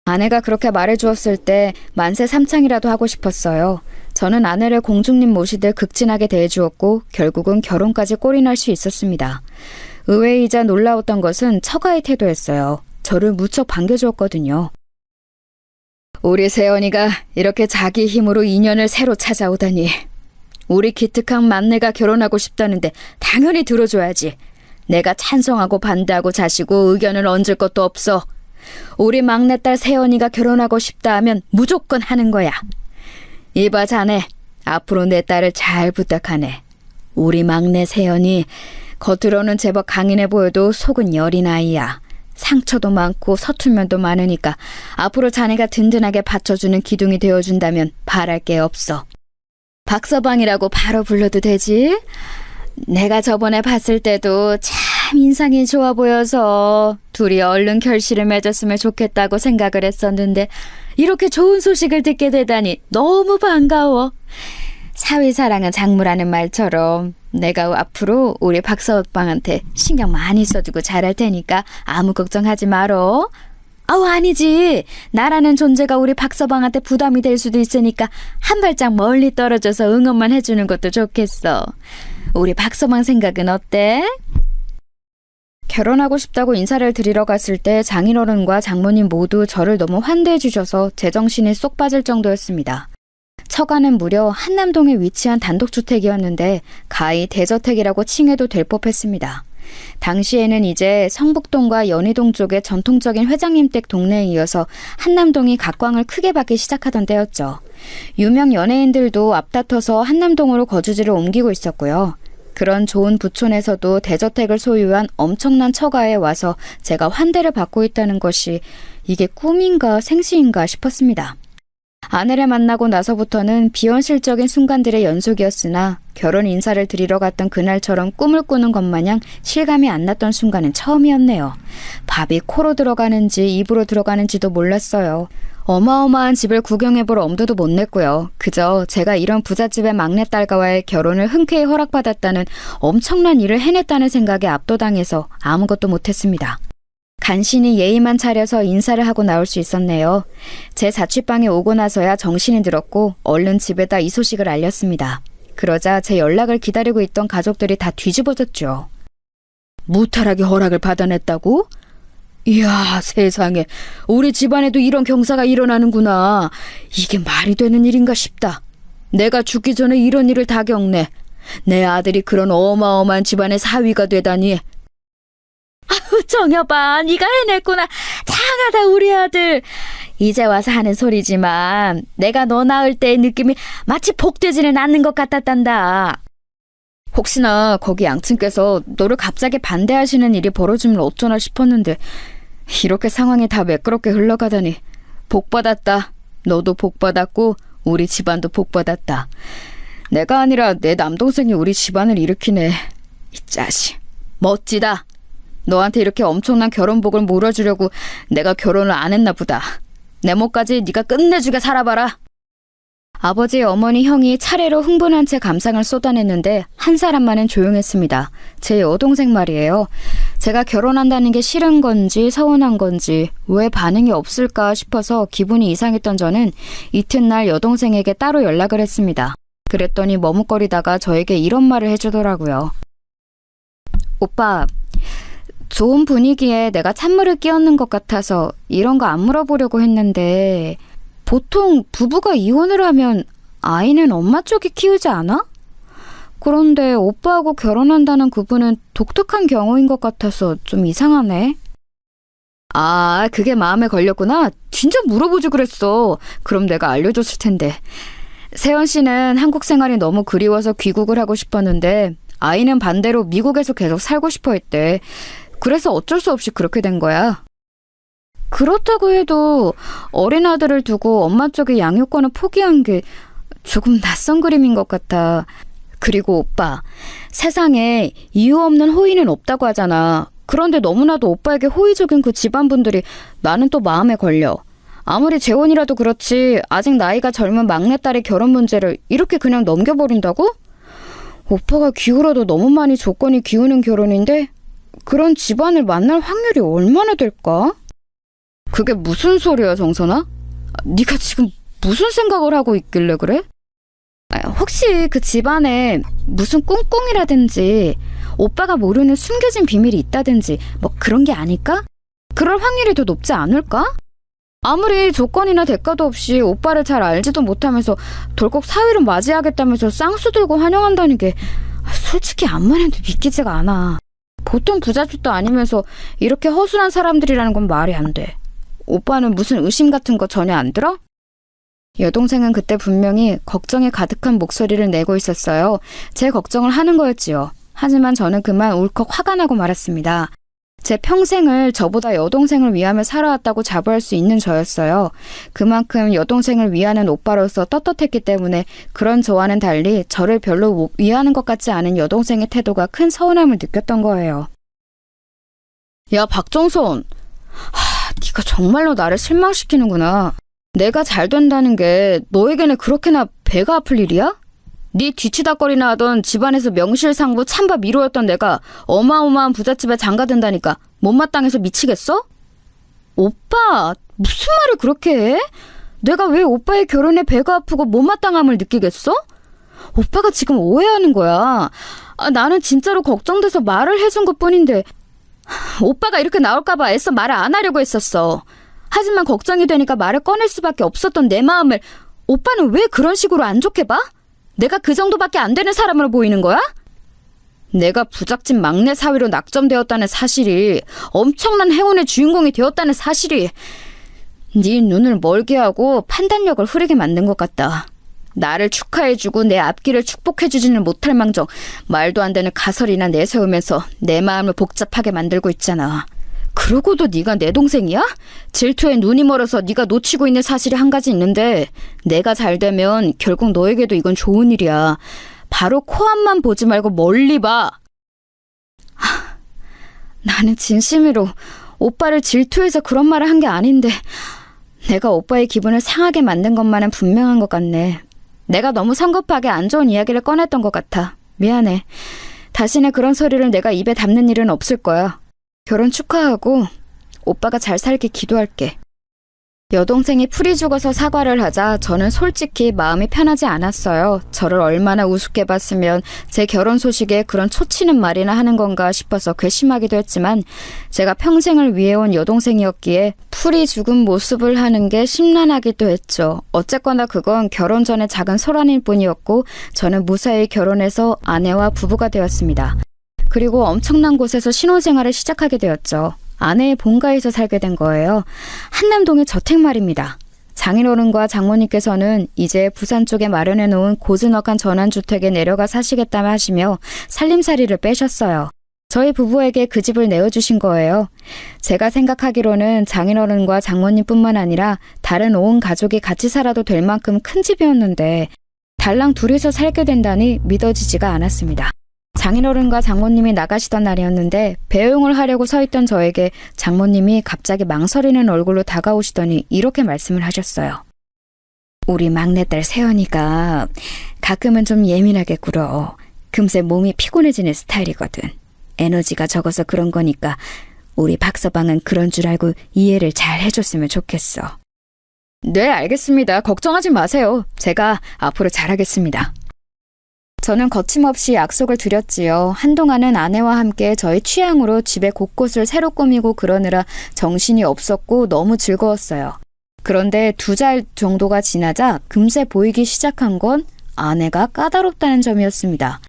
아내가 그렇게 말해주었을 때 만세 삼창이라도 하고 싶었어요. 저는 아내를 공주님 모시듯 극진하게 대해주었고 결국은 결혼까지 꼴이 날 수 있었습니다. 의외이자 놀라웠던 것은 처가의 태도였어요. 저를 무척 반겨주었거든요. 우리 세연이가 이렇게 자기 힘으로 인연을 새로 찾아오다니. 우리 기특한 막내가 결혼하고 싶다는데 당연히 들어줘야지. 내가 찬성하고 반대하고 자시고 의견을 얹을 것도 없어. 우리 막내딸 세연이가 결혼하고 싶다 하면 무조건 하는 거야. 이봐 자네, 앞으로 내 딸을 잘 부탁하네. 우리 막내 세연이 겉으로는 제법 강인해 보여도 속은 여린 아이야. 상처도 많고 서툰 면도 많으니까 앞으로 자네가 든든하게 받쳐주는 기둥이 되어준다면 바랄 게 없어. 박서방이라고 바로 불러도 되지? 내가 저번에 봤을 때도 참 인상이 좋아 보여서 둘이 얼른 결실을 맺었으면 좋겠다고 생각을 했었는데 이렇게 좋은 소식을 듣게 되다니 너무 반가워. 사위사랑은 작무라는 말처럼 내가 앞으로 우리 박서방한테 신경 많이 써주고 잘할 테니까 아무 걱정하지 말어. 아니지. 나라는 존재가 우리 박서방한테 부담이 될 수도 있으니까 한 발짝 멀리 떨어져서 응원만 해주는 것도 좋겠어. 우리 박서방 생각은 어때? 결혼하고 싶다고 인사를 드리러 갔을 때 장인어른과 장모님 모두 저를 너무 환대해 주셔서 제정신이 쏙 빠질 정도였습니다. 처가는 무려 한남동에 위치한 단독주택이었는데 가히 대저택이라고 칭해도 될 법했습니다. 당시에는 이제 성북동과 연희동 쪽의 전통적인 회장님 댁 동네에 이어서 한남동이 각광을 크게 받기 시작하던 때였죠. 유명 연예인들도 앞다퉈서 한남동으로 거주지를 옮기고 있었고요. 그런 좋은 부촌에서도 대저택을 소유한 엄청난 처가에 와서 제가 환대를 받고 있다는 것이 이게 꿈인가 생시인가 싶었습니다. 아내를 만나고 나서부터는 비현실적인 순간들의 연속이었으나 결혼 인사를 드리러 갔던 그날처럼 꿈을 꾸는 것 마냥 실감이 안 났던 순간은 처음이었네요. 밥이 코로 들어가는지 입으로 들어가는지도 몰랐어요. 어마어마한 집을 구경해볼 엄두도 못 냈고요. 그저 제가 이런 부잣집의 막내딸과의 결혼을 흔쾌히 허락받았다는 엄청난 일을 해냈다는 생각에 압도당해서 아무것도 못했습니다. 간신히 예의만 차려서 인사를 하고 나올 수 있었네요. 제 자취방에 오고 나서야 정신이 들었고 얼른 집에다 이 소식을 알렸습니다. 그러자 제 연락을 기다리고 있던 가족들이 다 뒤집어졌죠. 무탈하게 허락을 받아냈다고? 이야, 세상에. 우리 집안에도 이런 경사가 일어나는구나. 이게 말이 되는 일인가 싶다. 내가 죽기 전에 이런 일을 다 겪네. 내 아들이 그런 어마어마한 집안의 사위가 되다니. 아우, 정여봐, 네가 해냈구나. 장하다, 우리 아들. 이제 와서 하는 소리지만 내가 너 낳을 때의 느낌이 마치 복되지는 않는 것 같았단다. 혹시나 거기 양친께서 너를 갑자기 반대하시는 일이 벌어지면 어쩌나 싶었는데 이렇게 상황이 다 매끄럽게 흘러가다니. 복받았다. 너도 복받았고 우리 집안도 복받았다. 내가 아니라 내 남동생이 우리 집안을 일으키네. 이 자식. 멋지다. 너한테 이렇게 엄청난 결혼복을 물어주려고 내가 결혼을 안 했나 보다. 내 몫까지 네가 끝내주게 살아봐라. 아버지, 어머니, 형이 차례로 흥분한 채 감상을 쏟아냈는데 한 사람만은 조용했습니다. 제 여동생 말이에요. 제가 결혼한다는 게 싫은 건지 서운한 건지 왜 반응이 없을까 싶어서 기분이 이상했던 저는 이튿날 여동생에게 따로 연락을 했습니다. 그랬더니 머뭇거리다가 저에게 이런 말을 해주더라고요. 오빠, 좋은 분위기에 내가 찬물을 끼얹는 것 같아서 이런 거 안 물어보려고 했는데 보통 부부가 이혼을 하면 아이는 엄마 쪽이 키우지 않아? 그런데 오빠하고 결혼한다는 그분은 독특한 경우인 것 같아서 좀 이상하네. 아, 그게 마음에 걸렸구나. 진짜 물어보지 그랬어. 그럼 내가 알려줬을 텐데. 세연 씨는 한국 생활이 너무 그리워서 귀국을 하고 싶었는데 아이는 반대로 미국에서 계속 살고 싶어 했대. 그래서 어쩔 수 없이 그렇게 된 거야. 그렇다고 해도 어린 아들을 두고 엄마 쪽의 양육권을 포기한 게 조금 낯선 그림인 것 같아. 그리고 오빠, 세상에 이유 없는 호의는 없다고 하잖아. 그런데 너무나도 오빠에게 호의적인 그 집안분들이 나는 또 마음에 걸려. 아무리 재혼이라도 그렇지 아직 나이가 젊은 막내딸의 결혼 문제를 이렇게 그냥 넘겨버린다고? 오빠가 기울어도 너무 많이 조건이 기우는 결혼인데 그런 집안을 만날 확률이 얼마나 될까? 그게 무슨 소리야, 정선아? 네가 지금 무슨 생각을 하고 있길래 그래? 혹시 그 집안에 무슨 꿍꿍이라든지 오빠가 모르는 숨겨진 비밀이 있다든지 뭐 그런 게 아닐까? 그럴 확률이 더 높지 않을까? 아무리 조건이나 대가도 없이 오빠를 잘 알지도 못하면서 돌꼭 사위를 맞이하겠다면서 쌍수 들고 환영한다는 게 솔직히 암만 해도 믿기지가 않아. 보통 부잣집도 아니면서 이렇게 허술한 사람들이라는 건 말이 안 돼. 오빠는 무슨 의심 같은 거 전혀 안 들어? 여동생은 그때 분명히 걱정에 가득한 목소리를 내고 있었어요. 제 걱정을 하는 거였지요. 하지만 저는 그만 울컥 화가 나고 말았습니다. 제 평생을 저보다 여동생을 위하며 살아왔다고 자부할 수 있는 저였어요. 그만큼 여동생을 위하는 오빠로서 떳떳했기 때문에 그런 저와는 달리 저를 별로 위하는 것 같지 않은 여동생의 태도가 큰 서운함을 느꼈던 거예요. 야, 박정선. 네가 정말로 나를 실망시키는구나. 내가 잘 된다는 게 너에게는 그렇게나 배가 아플 일이야? 네 뒤치다거리나 하던 집안에서 명실상부 찬밥 1호였던 내가 어마어마한 부잣집에 장가든다니까 못마땅해서 미치겠어? 오빠, 무슨 말을 그렇게 해? 내가 왜 오빠의 결혼에 배가 아프고 못마땅함을 느끼겠어? 오빠가 지금 오해하는 거야. 나는 진짜로 걱정돼서 말을 해준 것뿐인데 오빠가 이렇게 나올까봐 애써 말을 안 하려고 했었어. 하지만 걱정이 되니까 말을 꺼낼 수밖에 없었던 내 마음을 오빠는 왜 그런 식으로 안 좋게 봐? 내가 그 정도밖에 안 되는 사람으로 보이는 거야? 내가 부잣집 막내 사위로 낙점되었다는 사실이, 엄청난 행운의 주인공이 되었다는 사실이 네 눈을 멀게 하고 판단력을 흐리게 만든 것 같다. 나를 축하해주고 내 앞길을 축복해주지는 못할 망정 말도 안 되는 가설이나 내세우면서 내 마음을 복잡하게 만들고 있잖아. 그러고도 네가 내 동생이야? 질투에 눈이 멀어서 네가 놓치고 있는 사실이 한 가지 있는데 내가 잘 되면 결국 너에게도 이건 좋은 일이야. 바로 코앞만 보지 말고 멀리 봐. 나는 진심으로 오빠를 질투해서 그런 말을 한 게 아닌데 내가 오빠의 기분을 상하게 만든 것만은 분명한 것 같네. 내가 너무 성급하게 안 좋은 이야기를 꺼냈던 것 같아. 미안해. 다시는 그런 소리를 내가 입에 담는 일은 없을 거야. 결혼 축하하고 오빠가 잘 살길 기도할게. 여동생이 풀이 죽어서 사과를 하자 저는 솔직히 마음이 편하지 않았어요. 저를 얼마나 우습게 봤으면 제 결혼 소식에 그런 초치는 말이나 하는 건가 싶어서 괘씸하기도 했지만 제가 평생을 위해온 여동생이었기에 풀이 죽은 모습을 하는 게 심란하기도 했죠. 어쨌거나 그건 결혼 전에 작은 소란일 뿐이었고 저는 무사히 결혼해서 아내와 부부가 되었습니다. 그리고 엄청난 곳에서 신혼생활을 시작하게 되었죠. 아내의 본가에서 살게 된 거예요. 한남동의 저택 말입니다. 장인어른과 장모님께서는 이제 부산 쪽에 마련해 놓은 고즈넉한 전원주택에 내려가 사시겠다며 하시며 살림살이를 빼셨어요. 저희 부부에게 그 집을 내어주신 거예요. 제가 생각하기로는 장인어른과 장모님뿐만 아니라 다른 온 가족이 같이 살아도 될 만큼 큰 집이었는데 달랑 둘이서 살게 된다니 믿어지지가 않았습니다. 장인어른과 장모님이 나가시던 날이었는데 배웅을 하려고 서 있던 저에게 장모님이 갑자기 망설이는 얼굴로 다가오시더니 이렇게 말씀을 하셨어요. 우리 막내딸 세연이가 가끔은 좀 예민하게 굴어. 금세 몸이 피곤해지는 스타일이거든. 에너지가 적어서 그런 거니까 우리 박서방은 그런 줄 알고 이해를 잘 해줬으면 좋겠어. 네, 알겠습니다. 걱정하지 마세요. 제가 앞으로 잘하겠습니다. 저는 거침없이 약속을 드렸지요. 한동안은 아내와 함께 저희 취향으로 집의 곳곳을 새로 꾸미고 그러느라 정신이 없었고 너무 즐거웠어요. 그런데 2달 정도가 지나자 금세 보이기 시작한 건 아내가 까다롭다는 점이었습니다.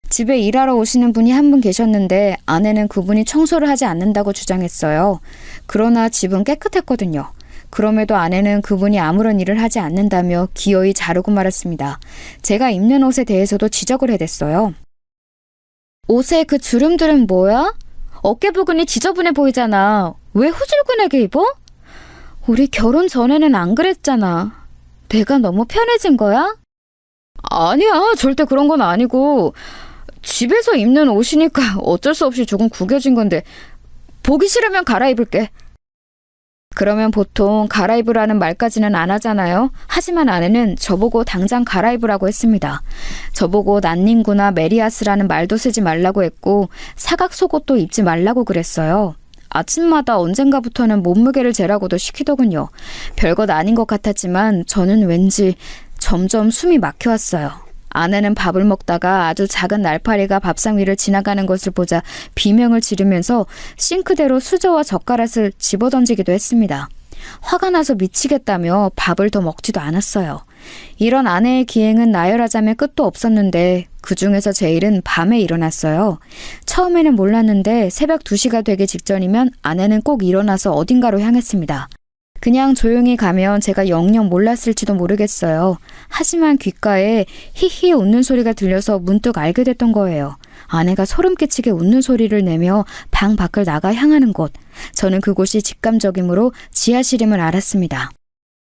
집에 일하러 오시는 분이 한 분 계셨는데 아내는 그분이 청소를 하지 않는다고 주장했어요. 그러나 집은 깨끗했거든요. 그럼에도 아내는 그분이 아무런 일을 하지 않는다며 기어이 자르고 말았습니다. 제가 입는 옷에 대해서도 지적을 해댔어요. 옷에 그 주름들은 뭐야? 어깨 부분이 지저분해 보이잖아. 왜 후줄근하게 입어? 우리 결혼 전에는 안 그랬잖아. 내가 너무 편해진 거야? 아니야, 절대 그런 건 아니고 집에서 입는 옷이니까 어쩔 수 없이 조금 구겨진 건데 보기 싫으면 갈아입을게. 그러면 보통 갈아입으라는 말까지는 안 하잖아요. 하지만 아내는 저보고 당장 갈아입으라고 했습니다. 저보고 난닝구나 메리아스라는 말도 쓰지 말라고 했고 사각 속옷도 입지 말라고 그랬어요. 아침마다 언젠가부터는 몸무게를 재라고도 시키더군요. 별것 아닌 것 같았지만 저는 왠지 점점 숨이 막혀왔어요. 아내는 밥을 먹다가 아주 작은 날파리가 밥상 위를 지나가는 것을 보자 비명을 지르면서 싱크대로 수저와 젓가락을 집어던지기도 했습니다. 화가 나서 미치겠다며 밥을 더 먹지도 않았어요. 이런 아내의 기행은 나열하자면 끝도 없었는데 그 중에서 제일은 밤에 일어났어요. 처음에는 몰랐는데 새벽 2시가 되기 직전이면 아내는 꼭 일어나서 어딘가로 향했습니다. 그냥 조용히 가면 제가 영영 몰랐을지도 모르겠어요. 하지만 귓가에 히히 웃는 소리가 들려서 문득 알게 됐던 거예요. 아내가 소름 끼치게 웃는 소리를 내며 방 밖을 나가 향하는 곳. 저는 그곳이 직감적이므로 지하실임을 알았습니다.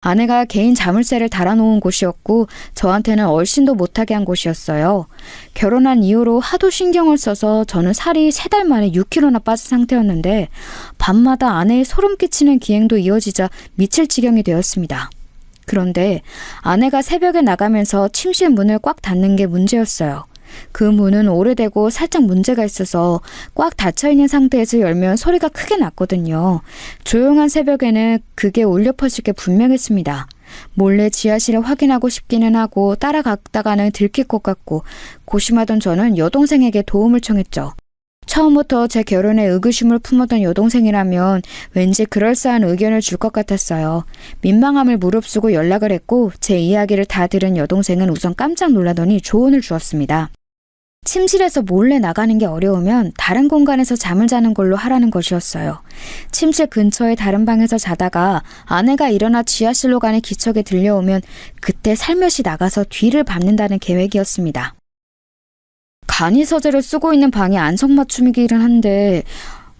아내가 개인 자물쇠를 달아놓은 곳이었고 저한테는 얼씬도 못하게 한 곳이었어요. 결혼한 이후로 하도 신경을 써서 저는 살이 3달 만에 6kg나 빠진 상태였는데 밤마다 아내의 소름 끼치는 기행도 이어지자 미칠 지경이 되었습니다. 그런데 아내가 새벽에 나가면서 침실 문을 꽉 닫는 게 문제였어요. 그 문은 오래되고 살짝 문제가 있어서 꽉 닫혀있는 상태에서 열면 소리가 크게 났거든요. 조용한 새벽에는 그게 울려 퍼질 게 분명했습니다. 몰래 지하실을 확인하고 싶기는 하고 따라갔다가는 들킬 것 같고 고심하던 저는 여동생에게 도움을 청했죠. 처음부터 제 결혼에 의구심을 품었던 여동생이라면 왠지 그럴싸한 의견을 줄 것 같았어요. 민망함을 무릅쓰고 연락을 했고 제 이야기를 다 들은 여동생은 우선 깜짝 놀라더니 조언을 주었습니다. 침실에서 몰래 나가는 게 어려우면 다른 공간에서 잠을 자는 걸로 하라는 것이었어요. 침실 근처의 다른 방에서 자다가 아내가 일어나 지하실로 가는 기척에 들려오면 그때 살며시 나가서 뒤를 밟는다는 계획이었습니다. 간이 서재를 쓰고 있는 방이 안성맞춤이기는 한데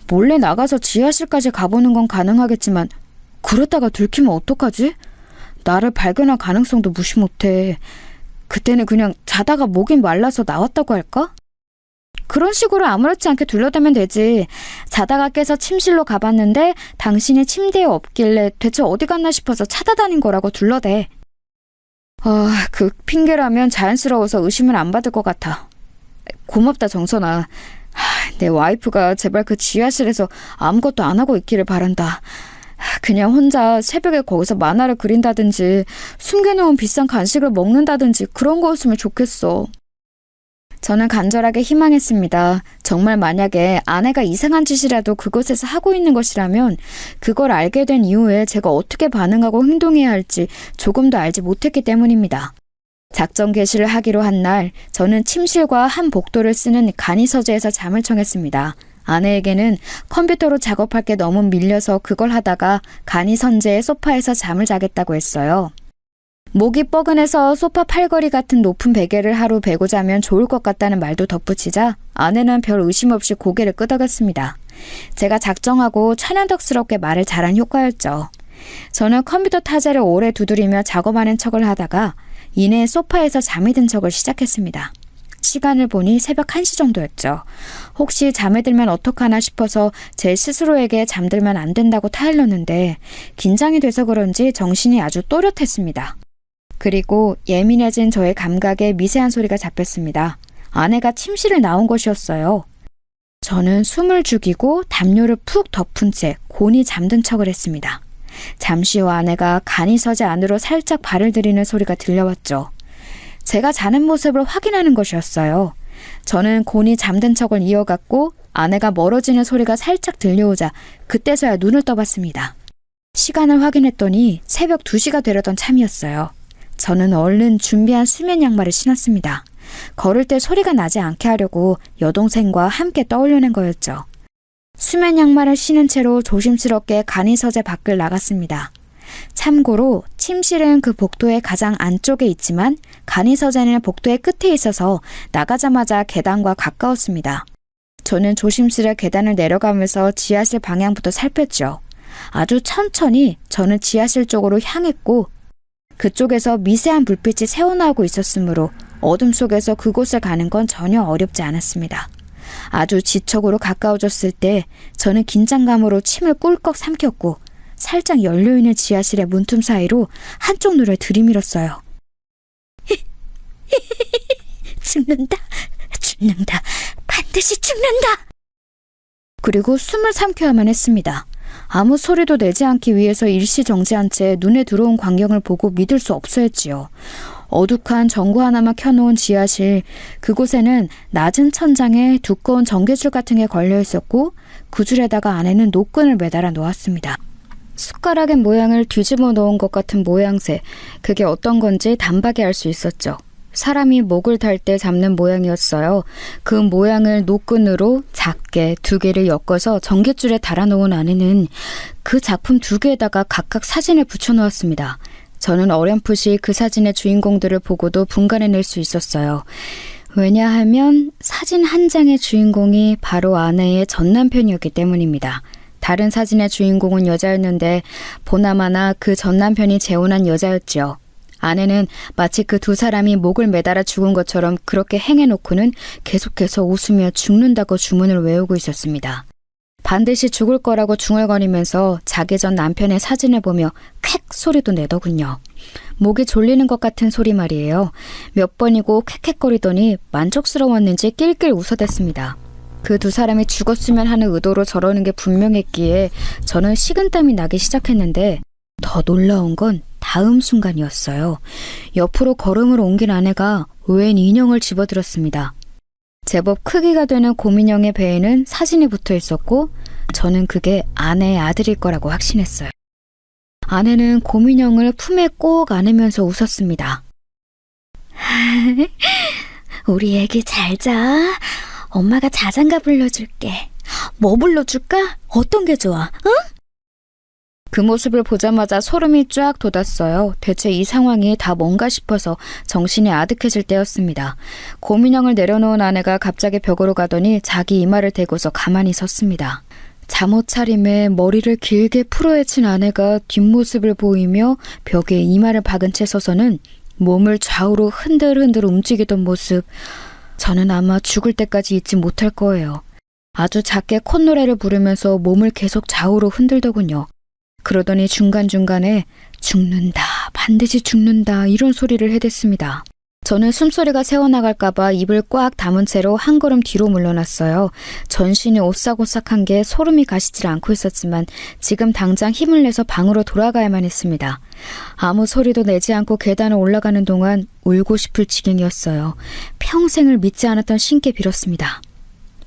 몰래 나가서 지하실까지 가보는 건 가능하겠지만 그러다가 들키면 어떡하지? 나를 발견할 가능성도 무시 못해. 그때는 그냥 자다가 목이 말라서 나왔다고 할까? 그런 식으로 아무렇지 않게 둘러대면 되지. 자다가 깨서 침실로 가봤는데 당신이 침대에 없길래 대체 어디 갔나 싶어서 찾아다닌 거라고 둘러대. 그 핑계라면 자연스러워서 의심을 안 받을 것 같아. 고맙다 정선아. 내 와이프가 제발 그 지하실에서 아무것도 안 하고 있기를 바란다. 그냥 혼자 새벽에 거기서 만화를 그린다든지 숨겨놓은 비싼 간식을 먹는다든지 그런 거였으면 좋겠어. 저는 간절하게 희망했습니다. 정말 만약에 아내가 이상한 짓이라도 그곳에서 하고 있는 것이라면 그걸 알게 된 이후에 제가 어떻게 반응하고 행동해야 할지 조금도 알지 못했기 때문입니다. 작전 개시를 하기로 한 날 저는 침실과 한 복도를 쓰는 간이서재에서 잠을 청했습니다. 아내에게는 컴퓨터로 작업할 게 너무 밀려서 그걸 하다가 간이선재의 소파에서 잠을 자겠다고 했어요. 목이 뻐근해서 소파 팔걸이 같은 높은 베개를 하루 베고 자면 좋을 것 같다는 말도 덧붙이자 아내는 별 의심 없이 고개를 끄덕였습니다. 제가 작정하고 천연덕스럽게 말을 잘한 효과였죠. 저는 컴퓨터 타자를 오래 두드리며 작업하는 척을 하다가 이내 소파에서 잠이 든 척을 시작했습니다. 시간을 보니 새벽 1시 정도였죠. 혹시 잠에 들면 어떡하나 싶어서 제 스스로에게 잠들면 안 된다고 타일렀는데 긴장이 돼서 그런지 정신이 아주 또렷했습니다. 그리고 예민해진 저의 감각에 미세한 소리가 잡혔습니다. 아내가 침실을 나온 것이었어요. 저는 숨을 죽이고 담요를 푹 덮은 채 곤히 잠든 척을 했습니다. 잠시 후 아내가 간이서재 안으로 살짝 발을 들이는 소리가 들려왔죠. 제가 자는 모습을 확인하는 것이었어요. 저는 곤히 잠든 척을 이어갔고 아내가 멀어지는 소리가 살짝 들려오자 그때서야 눈을 떠봤습니다. 시간을 확인했더니 새벽 2시가 되려던 참이었어요. 저는 얼른 준비한 수면 양말을 신었습니다. 걸을 때 소리가 나지 않게 하려고 여동생과 함께 떠올려낸 거였죠. 수면 양말을 신은 채로 조심스럽게 간이서재 밖을 나갔습니다. 참고로 침실은 그 복도의 가장 안쪽에 있지만 간이서재는 복도의 끝에 있어서 나가자마자 계단과 가까웠습니다. 저는 조심스레 계단을 내려가면서 지하실 방향부터 살폈죠. 아주 천천히 저는 지하실 쪽으로 향했고 그쪽에서 미세한 불빛이 새어나오고 있었으므로 어둠 속에서 그곳을 가는 건 전혀 어렵지 않았습니다. 아주 지척으로 가까워졌을 때 저는 긴장감으로 침을 꿀꺽 삼켰고 살짝 열려있는 지하실의 문틈 사이로 한쪽 눈을 들이밀었어요. 죽는다, 죽는다, 반드시 죽는다. 그리고 숨을 삼켜야만 했습니다. 아무 소리도 내지 않기 위해서 일시정지한 채 눈에 들어온 광경을 보고 믿을 수 없어 했지요. 어둑한 전구 하나만 켜놓은 지하실, 그곳에는 낮은 천장에 두꺼운 전기줄 같은 게 걸려 있었고 그 줄에다가 안에는 노끈을 매달아 놓았습니다. 숟가락의 모양을 뒤집어 놓은 것 같은 모양새, 그게 어떤 건지 단박에 알 수 있었죠. 사람이 목을 탈 때 잡는 모양이었어요. 그 모양을 노끈으로 작게 2개를 엮어서 전깃줄에 달아놓은 안에는 그 작품 2개에다가 각각 사진을 붙여놓았습니다. 저는 어렴풋이 그 사진의 주인공들을 보고도 분간해낼 수 있었어요. 왜냐하면 사진 한 장의 주인공이 바로 아내의 전남편이었기 때문입니다. 다른 사진의 주인공은 여자였는데 보나마나 그 전남편이 재혼한 여자였지요. 아내는 마치 그 2 사람이 목을 매달아 죽은 것처럼 그렇게 행해놓고는 계속해서 웃으며 죽는다고 주문을 외우고 있었습니다. 반드시 죽을 거라고 중얼거리면서 자기 전 남편의 사진을 보며 퀉 소리도 내더군요. 목이 졸리는 것 같은 소리 말이에요. 몇 번이고 퀉퀉거리더니 만족스러웠는지 낄낄 웃어댔습니다. 그 2 사람이 죽었으면 하는 의도로 저러는 게 분명했기에 저는 식은땀이 나기 시작했는데 더 놀라운 건 다음 순간이었어요. 옆으로 걸음을 옮긴 아내가 웬 인형을 집어들었습니다. 제법 크기가 되는 곰인형의 배에는 사진이 붙어 있었고 저는 그게 아내의 아들일 거라고 확신했어요. 아내는 곰인형을 품에 꼭 안으면서 웃었습니다. 우리 애기 잘 자. 엄마가 자장가 불러줄게. 뭐 불러줄까? 어떤 게 좋아? 응? 그 모습을 보자마자 소름이 쫙 돋았어요. 대체 이 상황이 다 뭔가 싶어서 정신이 아득해질 때였습니다. 곰인형을 내려놓은 아내가 갑자기 벽으로 가더니 자기 이마를 대고서 가만히 섰습니다. 잠옷 차림에 머리를 길게 풀어헤친 아내가 뒷모습을 보이며 벽에 이마를 박은 채 서서는 몸을 좌우로 흔들흔들 움직이던 모습, 저는 아마 죽을 때까지 잊지 못할 거예요. 아주 작게 콧노래를 부르면서 몸을 계속 좌우로 흔들더군요. 그러더니 중간중간에 죽는다, 반드시 죽는다 이런 소리를 해댔습니다. 저는 숨소리가 새어나갈까봐 입을 꽉 다문 채로 한 걸음 뒤로 물러났어요. 전신이 오싹오싹한 게 소름이 가시질 않고 있었지만 지금 당장 힘을 내서 방으로 돌아가야만 했습니다. 아무 소리도 내지 않고 계단을 올라가는 동안 울고 싶을 지경이었어요. 평생을 믿지 않았던 신께 빌었습니다.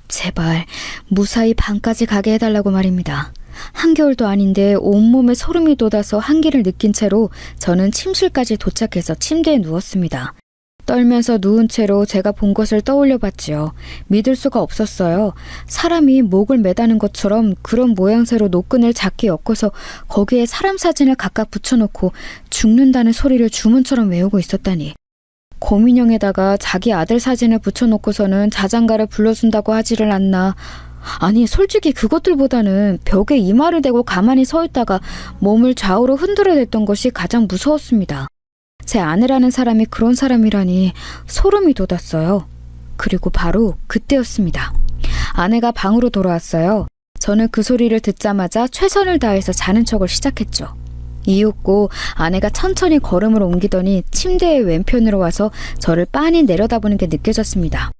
제발 무사히 방까지 가게 해달라고 말입니다. 한겨울도 아닌데 온몸에 소름이 돋아서 한기를 느낀 채로 저는 침실까지 도착해서 침대에 누웠습니다. 떨면서 누운 채로 제가 본 것을 떠올려 봤지요. 믿을 수가 없었어요. 사람이 목을 매다는 것처럼 그런 모양새로 노끈을 작게 엮어서 거기에 사람 사진을 각각 붙여놓고 죽는다는 소리를 주문처럼 외우고 있었다니. 곰인형에다가 자기 아들 사진을 붙여놓고서는 자장가를 불러준다고 하지를 않나. 아니 솔직히 그것들보다는 벽에 이마를 대고 가만히 서 있다가 몸을 좌우로 흔들어댔던 것이 가장 무서웠습니다. 제 아내라는 사람이 그런 사람이라니 소름이 돋았어요. 그리고 바로 그때였습니다. 아내가 방으로 돌아왔어요. 저는 그 소리를 듣자마자 최선을 다해서 자는 척을 시작했죠. 이윽고 아내가 천천히 걸음을 옮기더니 침대의 왼편으로 와서 저를 빤히 내려다보는 게 느껴졌습니다.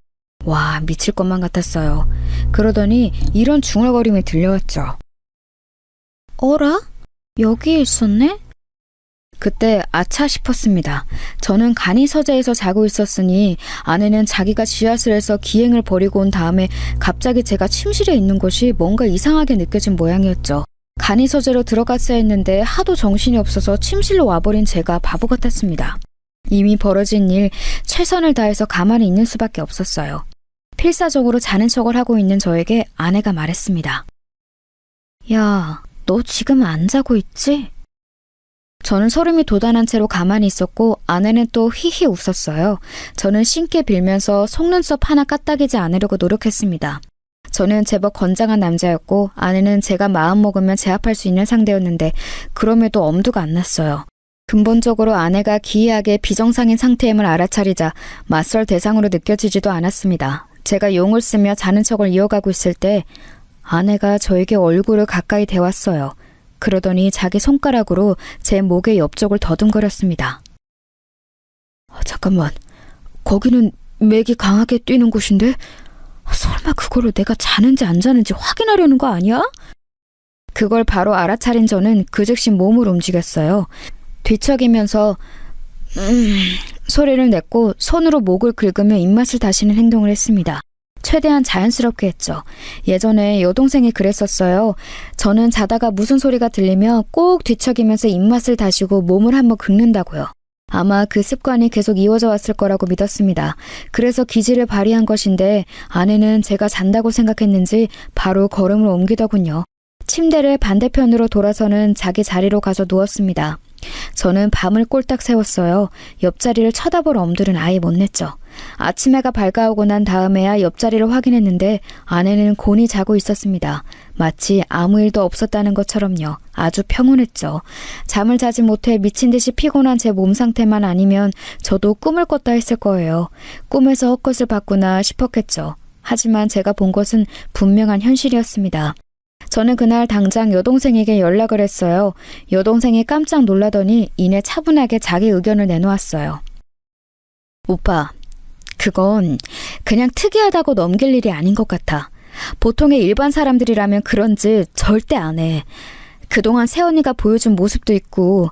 와, 미칠 것만 같았어요. 그러더니 이런 중얼거림이 들려왔죠. 어라? 여기에 있었네? 그때 아차 싶었습니다. 저는 간이 서재에서 자고 있었으니 아내는 자기가 지하실에서 기행을 벌이고 온 다음에 갑자기 제가 침실에 있는 것이 뭔가 이상하게 느껴진 모양이었죠. 간이 서재로 들어갔어야 했는데 하도 정신이 없어서 침실로 와버린 제가 바보 같았습니다. 이미 벌어진 일, 최선을 다해서 가만히 있는 수밖에 없었어요. 필사적으로 자는 척을 하고 있는 저에게 아내가 말했습니다. 야, 너 지금 안 자고 있지? 저는 소름이 돋아난 채로 가만히 있었고 아내는 또 히히 웃었어요. 저는 신께 빌면서 속눈썹 하나 까딱이지 않으려고 노력했습니다. 저는 제법 건장한 남자였고 아내는 제가 마음먹으면 제압할 수 있는 상대였는데 그럼에도 엄두가 안 났어요. 근본적으로 아내가 기이하게 비정상인 상태임을 알아차리자 맞설 대상으로 느껴지지도 않았습니다. 제가 용을 쓰며 자는 척을 이어가고 있을 때 아내가 저에게 얼굴을 가까이 대왔어요. 그러더니 자기 손가락으로 제 목의 옆쪽을 더듬거렸습니다. 잠깐만, 거기는 맥이 강하게 뛰는 곳인데 설마 그걸로 내가 자는지 안 자는지 확인하려는 거 아니야? 그걸 바로 알아차린 저는 그 즉시 몸을 움직였어요. 뒤척이면서 소리를 냈고 손으로 목을 긁으며 입맛을 다시는 행동을 했습니다. 최대한 자연스럽게 했죠. 예전에 여동생이 그랬었어요. 저는 자다가 무슨 소리가 들리며 꼭 뒤척이면서 입맛을 다시고 몸을 한번 긁는다고요. 아마 그 습관이 계속 이어져 왔을 거라고 믿었습니다. 그래서 기지를 발휘한 것인데 아내는 제가 잔다고 생각했는지 바로 걸음을 옮기더군요. 침대를 반대편으로 돌아서는 자기 자리로 가서 누웠습니다. 저는 밤을 꼴딱 새웠어요. 옆자리를 쳐다볼 엄두는 아예 못 냈죠. 아침 해가 밝아오고 난 다음에야 옆자리를 확인했는데 아내는 곤히 자고 있었습니다. 마치 아무 일도 없었다는 것처럼요. 아주 평온했죠. 잠을 자지 못해 미친 듯이 피곤한 제 몸 상태만 아니면 저도 꿈을 꿨다 했을 거예요. 꿈에서 헛것을 봤구나 싶었겠죠. 하지만 제가 본 것은 분명한 현실이었습니다. 저는 그날 당장 여동생에게 연락을 했어요. 여동생이 깜짝 놀라더니 이내 차분하게 자기 의견을 내놓았어요. 오빠, 그건 그냥 특이하다고 넘길 일이 아닌 것 같아. 보통의 일반 사람들이라면 그런 짓 절대 안 해. 그동안 새언니가 보여준 모습도 있고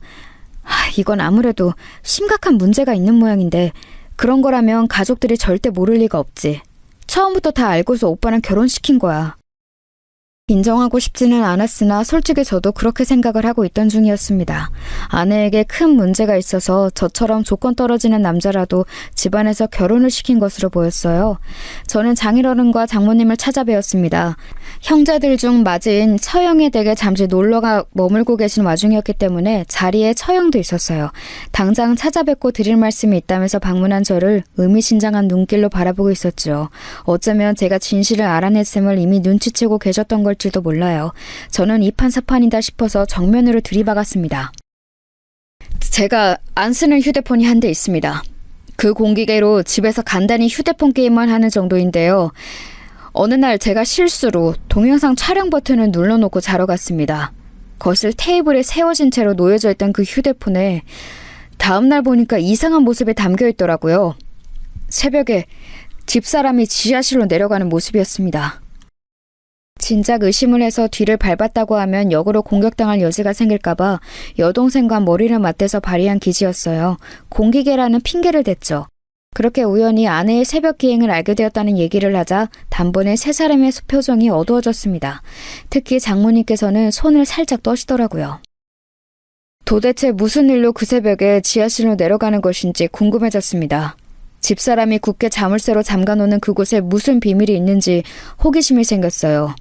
이건 아무래도 심각한 문제가 있는 모양인데 그런 거라면 가족들이 절대 모를 리가 없지. 처음부터 다 알고서 오빠랑 결혼시킨 거야. 인정하고 싶지는 않았으나 솔직히 저도 그렇게 생각을 하고 있던 중이었습니다. 아내에게 큰 문제가 있어서 저처럼 조건 떨어지는 남자라도 집안에서 결혼을 시킨 것으로 보였어요. 저는 장인어른과 장모님을 찾아뵈었습니다. 형제들 중 맞은 처형의 댁에 잠시 놀러가 머물고 계신 와중이었기 때문에 자리에 처형도 있었어요. 당장 찾아뵙고 드릴 말씀이 있다면서 방문한 저를 의미심장한 눈길로 바라보고 있었죠. 어쩌면 제가 진실을 알아냈음을 이미 눈치채고 계셨던 걸지도 몰라요. 저는 이판사판이다 싶어서 정면으로 들이박았습니다. 제가 안 쓰는 휴대폰이 한 대 있습니다. 그 공기계로 집에서 간단히 휴대폰 게임만 하는 정도인데요. 어느 날 제가 실수로 동영상 촬영 버튼을 눌러놓고 자러 갔습니다. 거실 테이블에 세워진 채로 놓여져 있던 그 휴대폰에 다음날 보니까 이상한 모습이 담겨 있더라고요. 새벽에 집사람이 지하실로 내려가는 모습이었습니다. 진작 의심을 해서 뒤를 밟았다고 하면 역으로 공격당할 여지가 생길까봐 여동생과 머리를 맞대서 발휘한 기지였어요. 공기계라는 핑계를 댔죠. 그렇게 우연히 아내의 새벽 기행을 알게 되었다는 얘기를 하자 단번에 세 사람의 표정이 어두워졌습니다. 특히 장모님께서는 손을 살짝 떠시더라고요. 도대체 무슨 일로 그 새벽에 지하실로 내려가는 것인지 궁금해졌습니다. 집사람이 굳게 자물쇠로 잠가놓는 그곳에 무슨 비밀이 있는지 호기심이 생겼어요.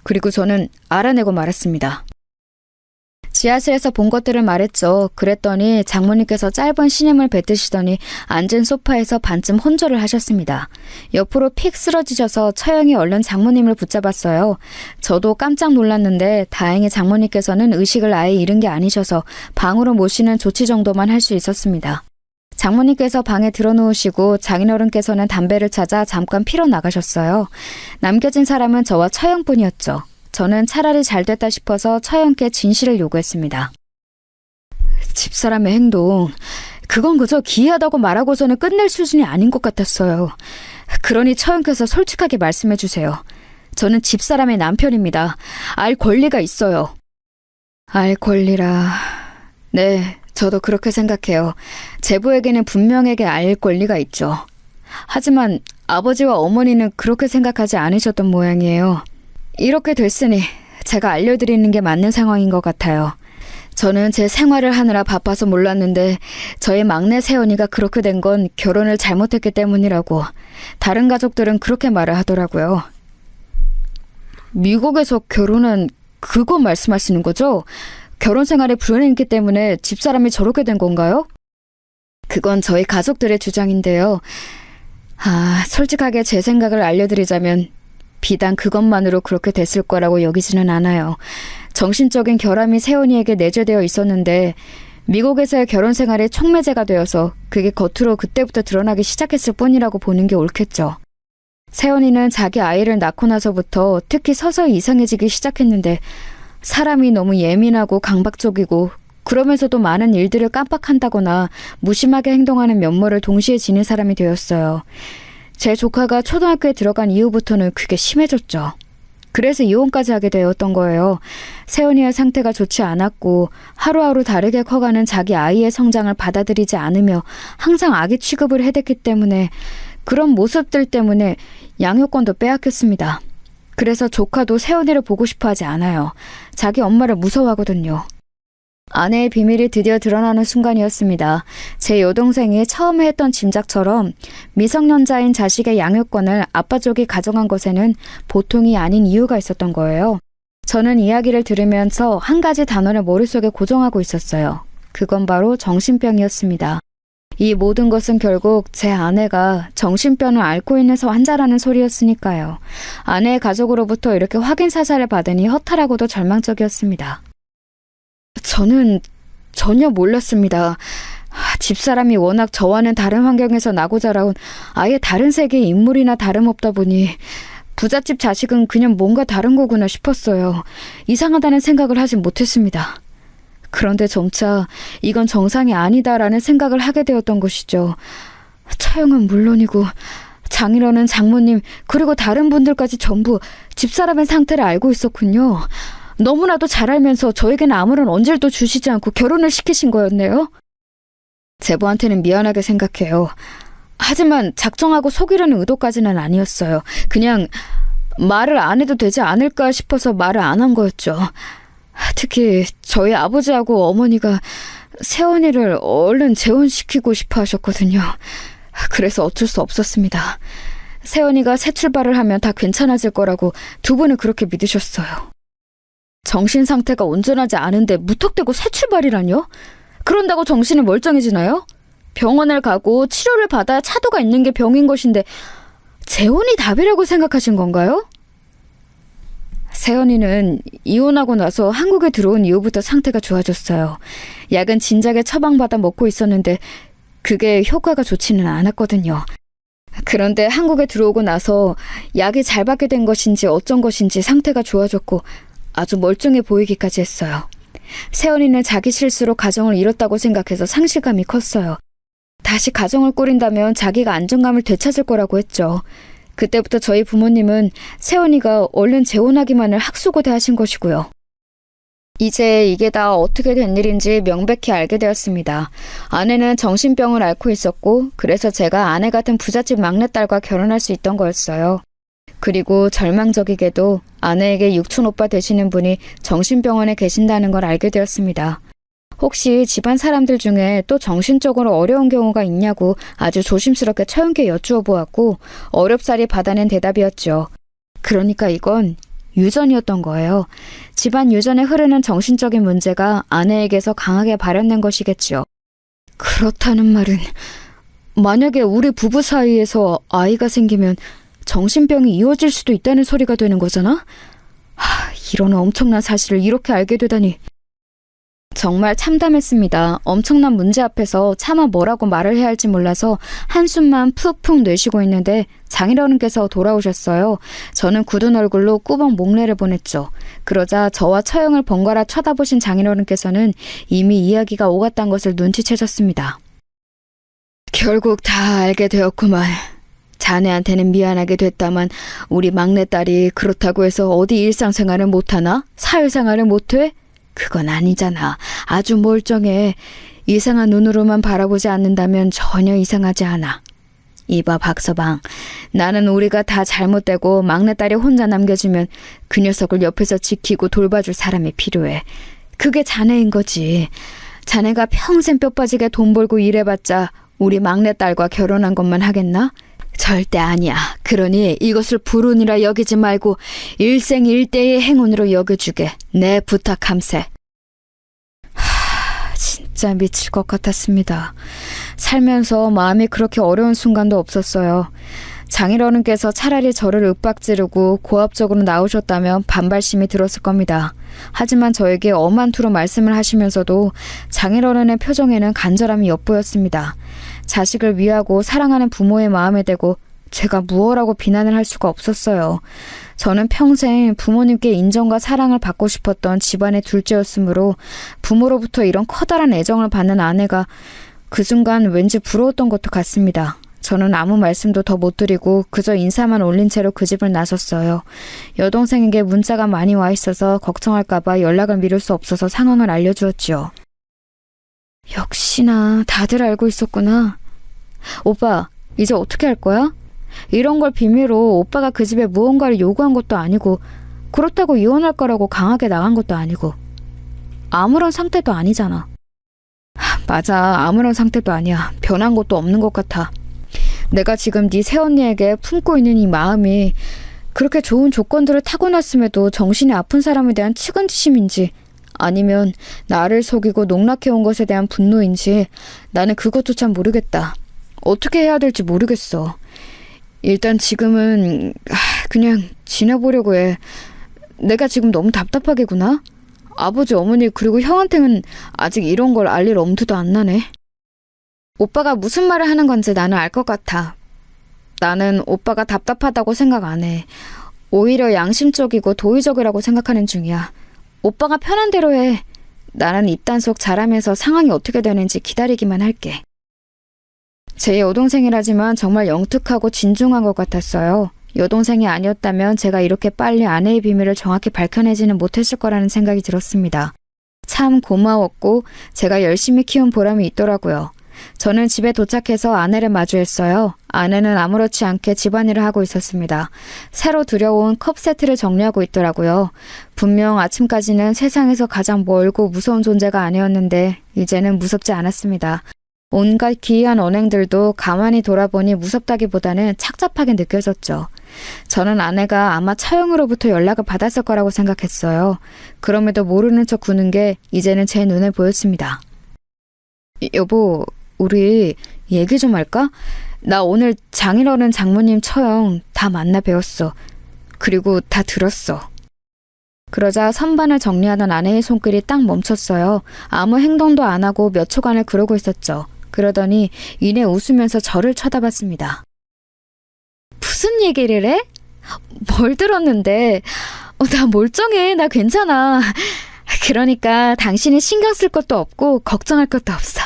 그리고 저는 알아내고 말았습니다. 지하실에서 본 것들을 말했죠. 그랬더니 장모님께서 짧은 신음을 뱉으시더니 앉은 소파에서 반쯤 혼절을 하셨습니다. 옆으로 픽 쓰러지셔서 처형이 얼른 장모님을 붙잡았어요. 저도 깜짝 놀랐는데 다행히 장모님께서는 의식을 아예 잃은 게 아니셔서 방으로 모시는 조치 정도만 할 수 있었습니다. 장모님께서 방에 들어놓으시고 장인어른께서는 담배를 찾아 잠깐 피러 나가셨어요. 남겨진 사람은 저와 처형뿐이었죠. 저는 차라리 잘 됐다 싶어서 처형께 진실을 요구했습니다. 집사람의 행동, 그건 그저 기이하다고 말하고서는 끝낼 수준이 아닌 것 같았어요. 그러니 처형께서 솔직하게 말씀해 주세요. 저는 집사람의 남편입니다. 알 권리가 있어요. 알 권리라... 네, 저도 그렇게 생각해요. 제부에게는 분명하게 알 권리가 있죠. 하지만 아버지와 어머니는 그렇게 생각하지 않으셨던 모양이에요. 이렇게 됐으니 제가 알려드리는 게 맞는 상황인 것 같아요. 저는 제 생활을 하느라 바빠서 몰랐는데 저희 막내 새언니가 그렇게 된 건 결혼을 잘못했기 때문이라고 다른 가족들은 그렇게 말을 하더라고요. 미국에서 결혼한 그거 말씀하시는 거죠? 결혼 생활에 불행했기 때문에 집사람이 저렇게 된 건가요? 그건 저희 가족들의 주장인데요. 솔직하게 제 생각을 알려드리자면 비단 그것만으로 그렇게 됐을 거라고 여기지는 않아요. 정신적인 결함이 새언니에게 내재되어 있었는데 미국에서의 결혼 생활이 촉매제가 되어서 그게 겉으로 그때부터 드러나기 시작했을 뿐이라고 보는 게 옳겠죠. 세연이는 자기 아이를 낳고 나서부터 특히 서서히 이상해지기 시작했는데 사람이 너무 예민하고 강박적이고 그러면서도 많은 일들을 깜빡한다거나 무심하게 행동하는 면모를 동시에 지닌 사람이 되었어요. 제 조카가 초등학교에 들어간 이후부터는 그게 심해졌죠. 그래서 이혼까지 하게 되었던 거예요. 세연이의 상태가 좋지 않았고 하루하루 다르게 커가는 자기 아이의 성장을 받아들이지 않으며 항상 아기 취급을 해댔기 때문에 그런 모습들 때문에 양육권도 빼앗겼습니다. 그래서 조카도 세연이를 보고 싶어 하지 않아요. 자기 엄마를 무서워하거든요. 아내의 비밀이 드디어 드러나는 순간이었습니다. 제 여동생이 처음에 했던 짐작처럼 미성년자인 자식의 양육권을 아빠 쪽이 가져간 것에는 보통이 아닌 이유가 있었던 거예요. 저는 이야기를 들으면서 한 가지 단어를 머릿속에 고정하고 있었어요. 그건 바로 정신병이었습니다. 이 모든 것은 결국 제 아내가 정신병을 앓고 있는 환자라는 소리였으니까요. 아내의 가족으로부터 이렇게 확인 사살을 받으니 허탈하고도 절망적이었습니다. 저는 전혀 몰랐습니다. 집사람이 워낙 저와는 다른 환경에서 나고 자라온 아예 다른 세계의 인물이나 다름없다 보니 부잣집 자식은 그냥 뭔가 다른 거구나 싶었어요. 이상하다는 생각을 하진 못했습니다. 그런데 점차 이건 정상이 아니다라는 생각을 하게 되었던 것이죠. 처형은 물론이고 장인어른, 장모님 그리고 다른 분들까지 전부 집사람의 상태를 알고 있었군요. 너무나도 잘 알면서 저에게는 아무런 언질도 주시지 않고 결혼을 시키신 거였네요. 제보한테는 미안하게 생각해요. 하지만 작정하고 속이려는 의도까지는 아니었어요. 그냥 말을 안 해도 되지 않을까 싶어서 말을 안 한 거였죠. 특히 저희 아버지하고 어머니가 세연이를 얼른 재혼시키고 싶어 하셨거든요. 그래서 어쩔 수 없었습니다. 세연이가 새 출발을 하면 다 괜찮아질 거라고 두 분은 그렇게 믿으셨어요. 정신 상태가 온전하지 않은데 무턱대고 새 출발이라뇨? 그런다고 정신이 멀쩡해지나요? 병원을 가고 치료를 받아야 차도가 있는 게 병인 것인데 재혼이 답이라고 생각하신 건가요? 세연이는 이혼하고 나서 한국에 들어온 이후부터 상태가 좋아졌어요. 약은 진작에 처방받아 먹고 있었는데 그게 효과가 좋지는 않았거든요. 그런데 한국에 들어오고 나서 약이 잘 받게 된 것인지 어쩐 것인지 상태가 좋아졌고 아주 멀쩡해 보이기까지 했어요. 세연이는 자기 실수로 가정을 잃었다고 생각해서 상실감이 컸어요. 다시 가정을 꾸린다면 자기가 안정감을 되찾을 거라고 했죠. 그때부터 저희 부모님은 세연이가 얼른 재혼하기만을 학수고대하신 것이고요. 이제 이게 다 어떻게 된 일인지 명백히 알게 되었습니다. 아내는 정신병을 앓고 있었고 그래서 제가 아내 같은 부잣집 막내딸과 결혼할 수 있던 거였어요. 그리고 절망적이게도 아내에게 육촌오빠 되시는 분이 정신병원에 계신다는 걸 알게 되었습니다. 혹시 집안 사람들 중에 또 정신적으로 어려운 경우가 있냐고 아주 조심스럽게 처음께 여쭈어 보았고 어렵사리 받아낸 대답이었죠. 그러니까 이건 유전이었던 거예요. 집안 유전에 흐르는 정신적인 문제가 아내에게서 강하게 발현된 것이겠죠. 그렇다는 말은 만약에 우리 부부 사이에서 아이가 생기면 정신병이 이어질 수도 있다는 소리가 되는 거잖아? 이런 엄청난 사실을 이렇게 알게 되다니. 정말 참담했습니다. 엄청난 문제 앞에서 차마 뭐라고 말을 해야 할지 몰라서 한숨만 푹푹 내쉬고 있는데 장인어른께서 돌아오셨어요. 저는 굳은 얼굴로 꾸벅 목례를 보냈죠. 그러자 저와 처형을 번갈아 쳐다보신 장인어른께서는 이미 이야기가 오갔다는 것을 눈치채셨습니다. 결국 다 알게 되었구만. 자네한테는 미안하게 됐다만 우리 막내딸이 그렇다고 해서 어디 일상생활을 못하나? 사회생활을 못해? 그건 아니잖아. 아주 멀쩡해. 이상한 눈으로만 바라보지 않는다면 전혀 이상하지 않아. 이봐 박서방, 나는 우리가 다 잘못되고 막내딸이 혼자 남겨지면 그 녀석을 옆에서 지키고 돌봐줄 사람이 필요해. 그게 자네인 거지. 자네가 평생 뼈 빠지게 돈 벌고 일해봤자 우리 막내딸과 결혼한 것만 하겠나? 절대 아니야. 그러니 이것을 불운이라 여기지 말고 일생일대의 행운으로 여겨주게. 내 부탁함세. 진짜 미칠 것 같았습니다. 살면서 마음이 그렇게 어려운 순간도 없었어요. 장인어른께서 차라리 저를 윽박지르고 고압적으로 나오셨다면 반발심이 들었을 겁니다. 하지만 저에게 엄한 투로 말씀을 하시면서도 장인어른의 표정에는 간절함이 엿보였습니다. 자식을 위하고 사랑하는 부모의 마음에 대고 제가 무엇라고 비난을 할 수가 없었어요. 저는 평생 부모님께 인정과 사랑을 받고 싶었던 집안의 둘째였으므로 부모로부터 이런 커다란 애정을 받는 아내가 그 순간 왠지 부러웠던 것도 같습니다. 저는 아무 말씀도 더 못 드리고 그저 인사만 올린 채로 그 집을 나섰어요. 여동생에게 문자가 많이 와 있어서 걱정할까봐 연락을 미룰 수 없어서 상황을 알려주었지요. 역시나 다들 알고 있었구나. 오빠, 이제 어떻게 할 거야? 이런 걸 비밀로 오빠가 그 집에 무언가를 요구한 것도 아니고 그렇다고 이혼할 거라고 강하게 나간 것도 아니고 아무런 상태도 아니잖아. 맞아, 아무런 상태도 아니야. 변한 것도 없는 것 같아. 내가 지금 네 새언니에게 품고 있는 이 마음이 그렇게 좋은 조건들을 타고났음에도 정신이 아픈 사람에 대한 측은지심인지 아니면 나를 속이고 농락해온 것에 대한 분노인지 나는 그것조차 모르겠다. 어떻게 해야 될지 모르겠어. 일단 지금은 그냥 지내보려고 해. 내가 지금 너무 답답하게구나. 아버지, 어머니 그리고 형한테는 아직 이런 걸 알릴 엄두도 안 나네. 오빠가 무슨 말을 하는 건지 나는 알 것 같아. 나는 오빠가 답답하다고 생각 안 해. 오히려 양심적이고 도의적이라고 생각하는 중이야. 오빠가 편한 대로 해. 나는 입단속 잘하면서 상황이 어떻게 되는지 기다리기만 할게. 제 여동생이라지만 정말 영특하고 진중한 것 같았어요. 여동생이 아니었다면 제가 이렇게 빨리 아내의 비밀을 정확히 밝혀내지는 못했을 거라는 생각이 들었습니다. 참 고마웠고 제가 열심히 키운 보람이 있더라고요. 저는 집에 도착해서 아내를 마주했어요. 아내는 아무렇지 않게 집안일을 하고 있었습니다. 새로 들여온 컵 세트를 정리하고 있더라고요. 분명 아침까지는 세상에서 가장 멀고 무서운 존재가 아니었는데 이제는 무섭지 않았습니다. 온갖 기이한 언행들도 가만히 돌아보니 무섭다기보다는 착잡하게 느껴졌죠. 저는 아내가 아마 차영으로부터 연락을 받았을 거라고 생각했어요. 그럼에도 모르는 척 구는 게 이제는 제 눈에 보였습니다. 여보, 우리 얘기 좀 할까? 나 오늘 장인어른 장모님 처형 다 만나 뵈었어. 그리고 다 들었어. 그러자 선반을 정리하던 아내의 손길이 딱 멈췄어요. 아무 행동도 안 하고 몇 초간을 그러고 있었죠. 그러더니 이내 웃으면서 저를 쳐다봤습니다. 무슨 얘기를 해? 뭘 들었는데? 나 멀쩡해. 나 괜찮아. 그러니까 당신은 신경 쓸 것도 없고 걱정할 것도 없어.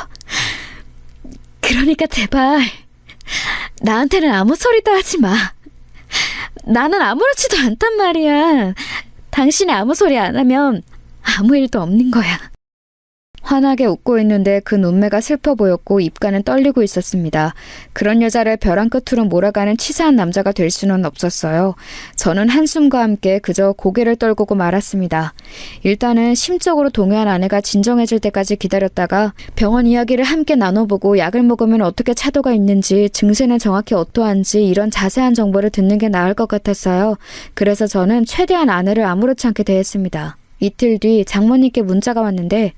그러니까 제발 나한테는 아무 소리도 하지 마. 나는 아무렇지도 않단 말이야. 당신이 아무 소리 안 하면 아무 일도 없는 거야. 환하게 웃고 있는데 그 눈매가 슬퍼 보였고 입가는 떨리고 있었습니다. 그런 여자를 벼랑 끝으로 몰아가는 치사한 남자가 될 수는 없었어요. 저는 한숨과 함께 그저 고개를 떨구고 말았습니다. 일단은 심적으로 동요한 아내가 진정해질 때까지 기다렸다가 병원 이야기를 함께 나눠보고 약을 먹으면 어떻게 차도가 있는지 증세는 정확히 어떠한지 이런 자세한 정보를 듣는 게 나을 것 같았어요. 그래서 저는 최대한 아내를 아무렇지 않게 대했습니다. 이틀 뒤 장모님께 문자가 왔는데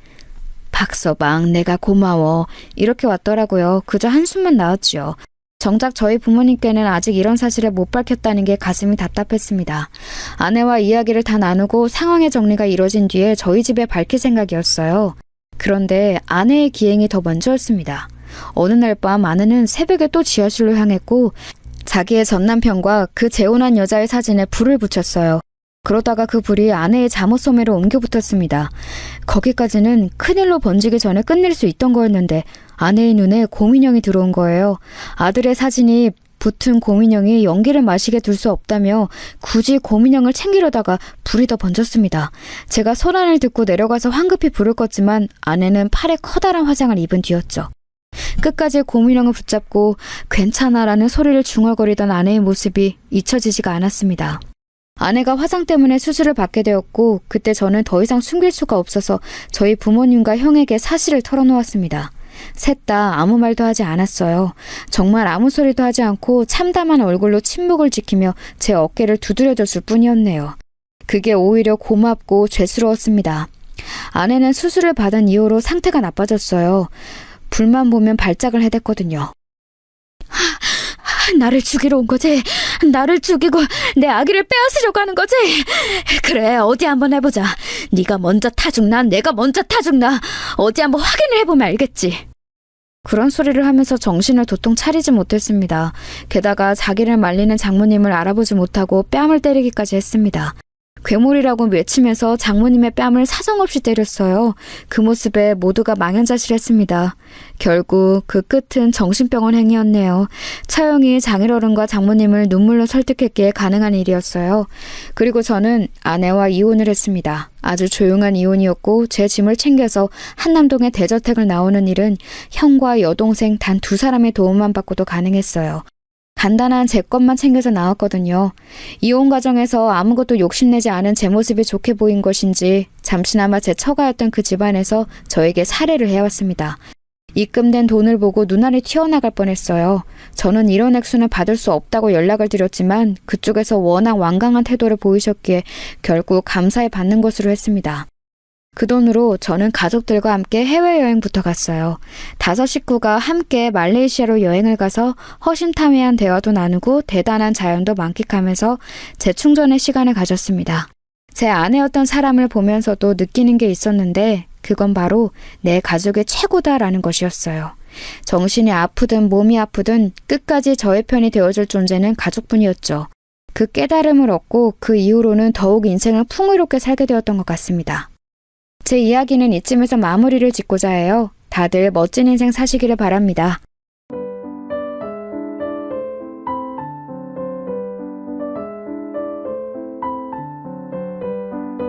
박서방, 내가 고마워. 이렇게 왔더라고요. 그저 한숨만 나왔지요. 정작 저희 부모님께는 아직 이런 사실을 못 밝혔다는 게 가슴이 답답했습니다. 아내와 이야기를 다 나누고 상황의 정리가 이뤄진 뒤에 저희 집에 밝힐 생각이었어요. 그런데 아내의 기행이 더 먼저였습니다. 어느 날 밤 아내는 새벽에 또 지하실로 향했고 자기의 전남편과 그 재혼한 여자의 사진에 불을 붙였어요. 그러다가 그 불이 아내의 잠옷 소매로 옮겨 붙었습니다. 거기까지는 큰일로 번지기 전에 끝낼 수 있던 거였는데 아내의 눈에 곰인형이 들어온 거예요. 아들의 사진이 붙은 곰인형이 연기를 마시게 둘 수 없다며 굳이 곰인형을 챙기려다가 불이 더 번졌습니다. 제가 소란을 듣고 내려가서 황급히 불을 껐지만 아내는 팔에 커다란 화상을 입은 뒤였죠. 끝까지 곰인형을 붙잡고 괜찮아라는 소리를 중얼거리던 아내의 모습이 잊혀지지가 않았습니다. 아내가 화상 때문에 수술을 받게 되었고 그때 저는 더 이상 숨길 수가 없어서 저희 부모님과 형에게 사실을 털어놓았습니다. 셋 다 아무 말도 하지 않았어요. 정말 아무 소리도 하지 않고 참담한 얼굴로 침묵을 지키며 제 어깨를 두드려줬을 뿐이었네요. 그게 오히려 고맙고 죄스러웠습니다. 아내는 수술을 받은 이후로 상태가 나빠졌어요. 불만 보면 발작을 해댔거든요. 나를 죽이러 온 거지? 나를 죽이고 내 아기를 빼앗으려고 하는 거지? 그래, 어디 한번 해보자. 네가 먼저 타 죽나 내가 먼저 타 죽나 어디 한번 확인을 해보면 알겠지. 그런 소리를 하면서 정신을 도통 차리지 못했습니다. 게다가 자기를 말리는 장모님을 알아보지 못하고 뺨을 때리기까지 했습니다. 괴물이라고 외치면서 장모님의 뺨을 사정없이 때렸어요. 그 모습에 모두가 망연자실했습니다. 결국 그 끝은 정신병원 행위였네요. 차영이 장인어른과 장모님을 눈물로 설득했기에 가능한 일이었어요. 그리고 저는 아내와 이혼을 했습니다. 아주 조용한 이혼이었고 제 짐을 챙겨서 한남동의 대저택을 나오는 일은 형과 여동생 단 2사람의 도움만 받고도 가능했어요. 간단한 제 것만 챙겨서 나왔거든요. 이혼 과정에서 아무것도 욕심내지 않은 제 모습이 좋게 보인 것인지 잠시나마 제 처가였던 그 집안에서 저에게 살해를 해왔습니다. 입금된 돈을 보고 눈알이 튀어나갈 뻔했어요. 저는 이런 액수는 받을 수 없다고 연락을 드렸지만 그쪽에서 워낙 완강한 태도를 보이셨기에 결국 감사히 받는 것으로 했습니다. 그 돈으로 저는 가족들과 함께 해외여행부터 갔어요. 5 식구가 함께 말레이시아로 여행을 가서 허심탄회한 대화도 나누고 대단한 자연도 만끽하면서 재충전의 시간을 가졌습니다. 제 아내였던 사람을 보면서도 느끼는 게 있었는데 그건 바로 내 가족의 최고다라는 것이었어요. 정신이 아프든 몸이 아프든 끝까지 저의 편이 되어줄 존재는 가족뿐이었죠. 그 깨달음을 얻고 그 이후로는 더욱 인생을 풍요롭게 살게 되었던 것 같습니다. 제 이야기는 이쯤에서 마무리를 짓고자 해요. 다들 멋진 인생 사시기를 바랍니다.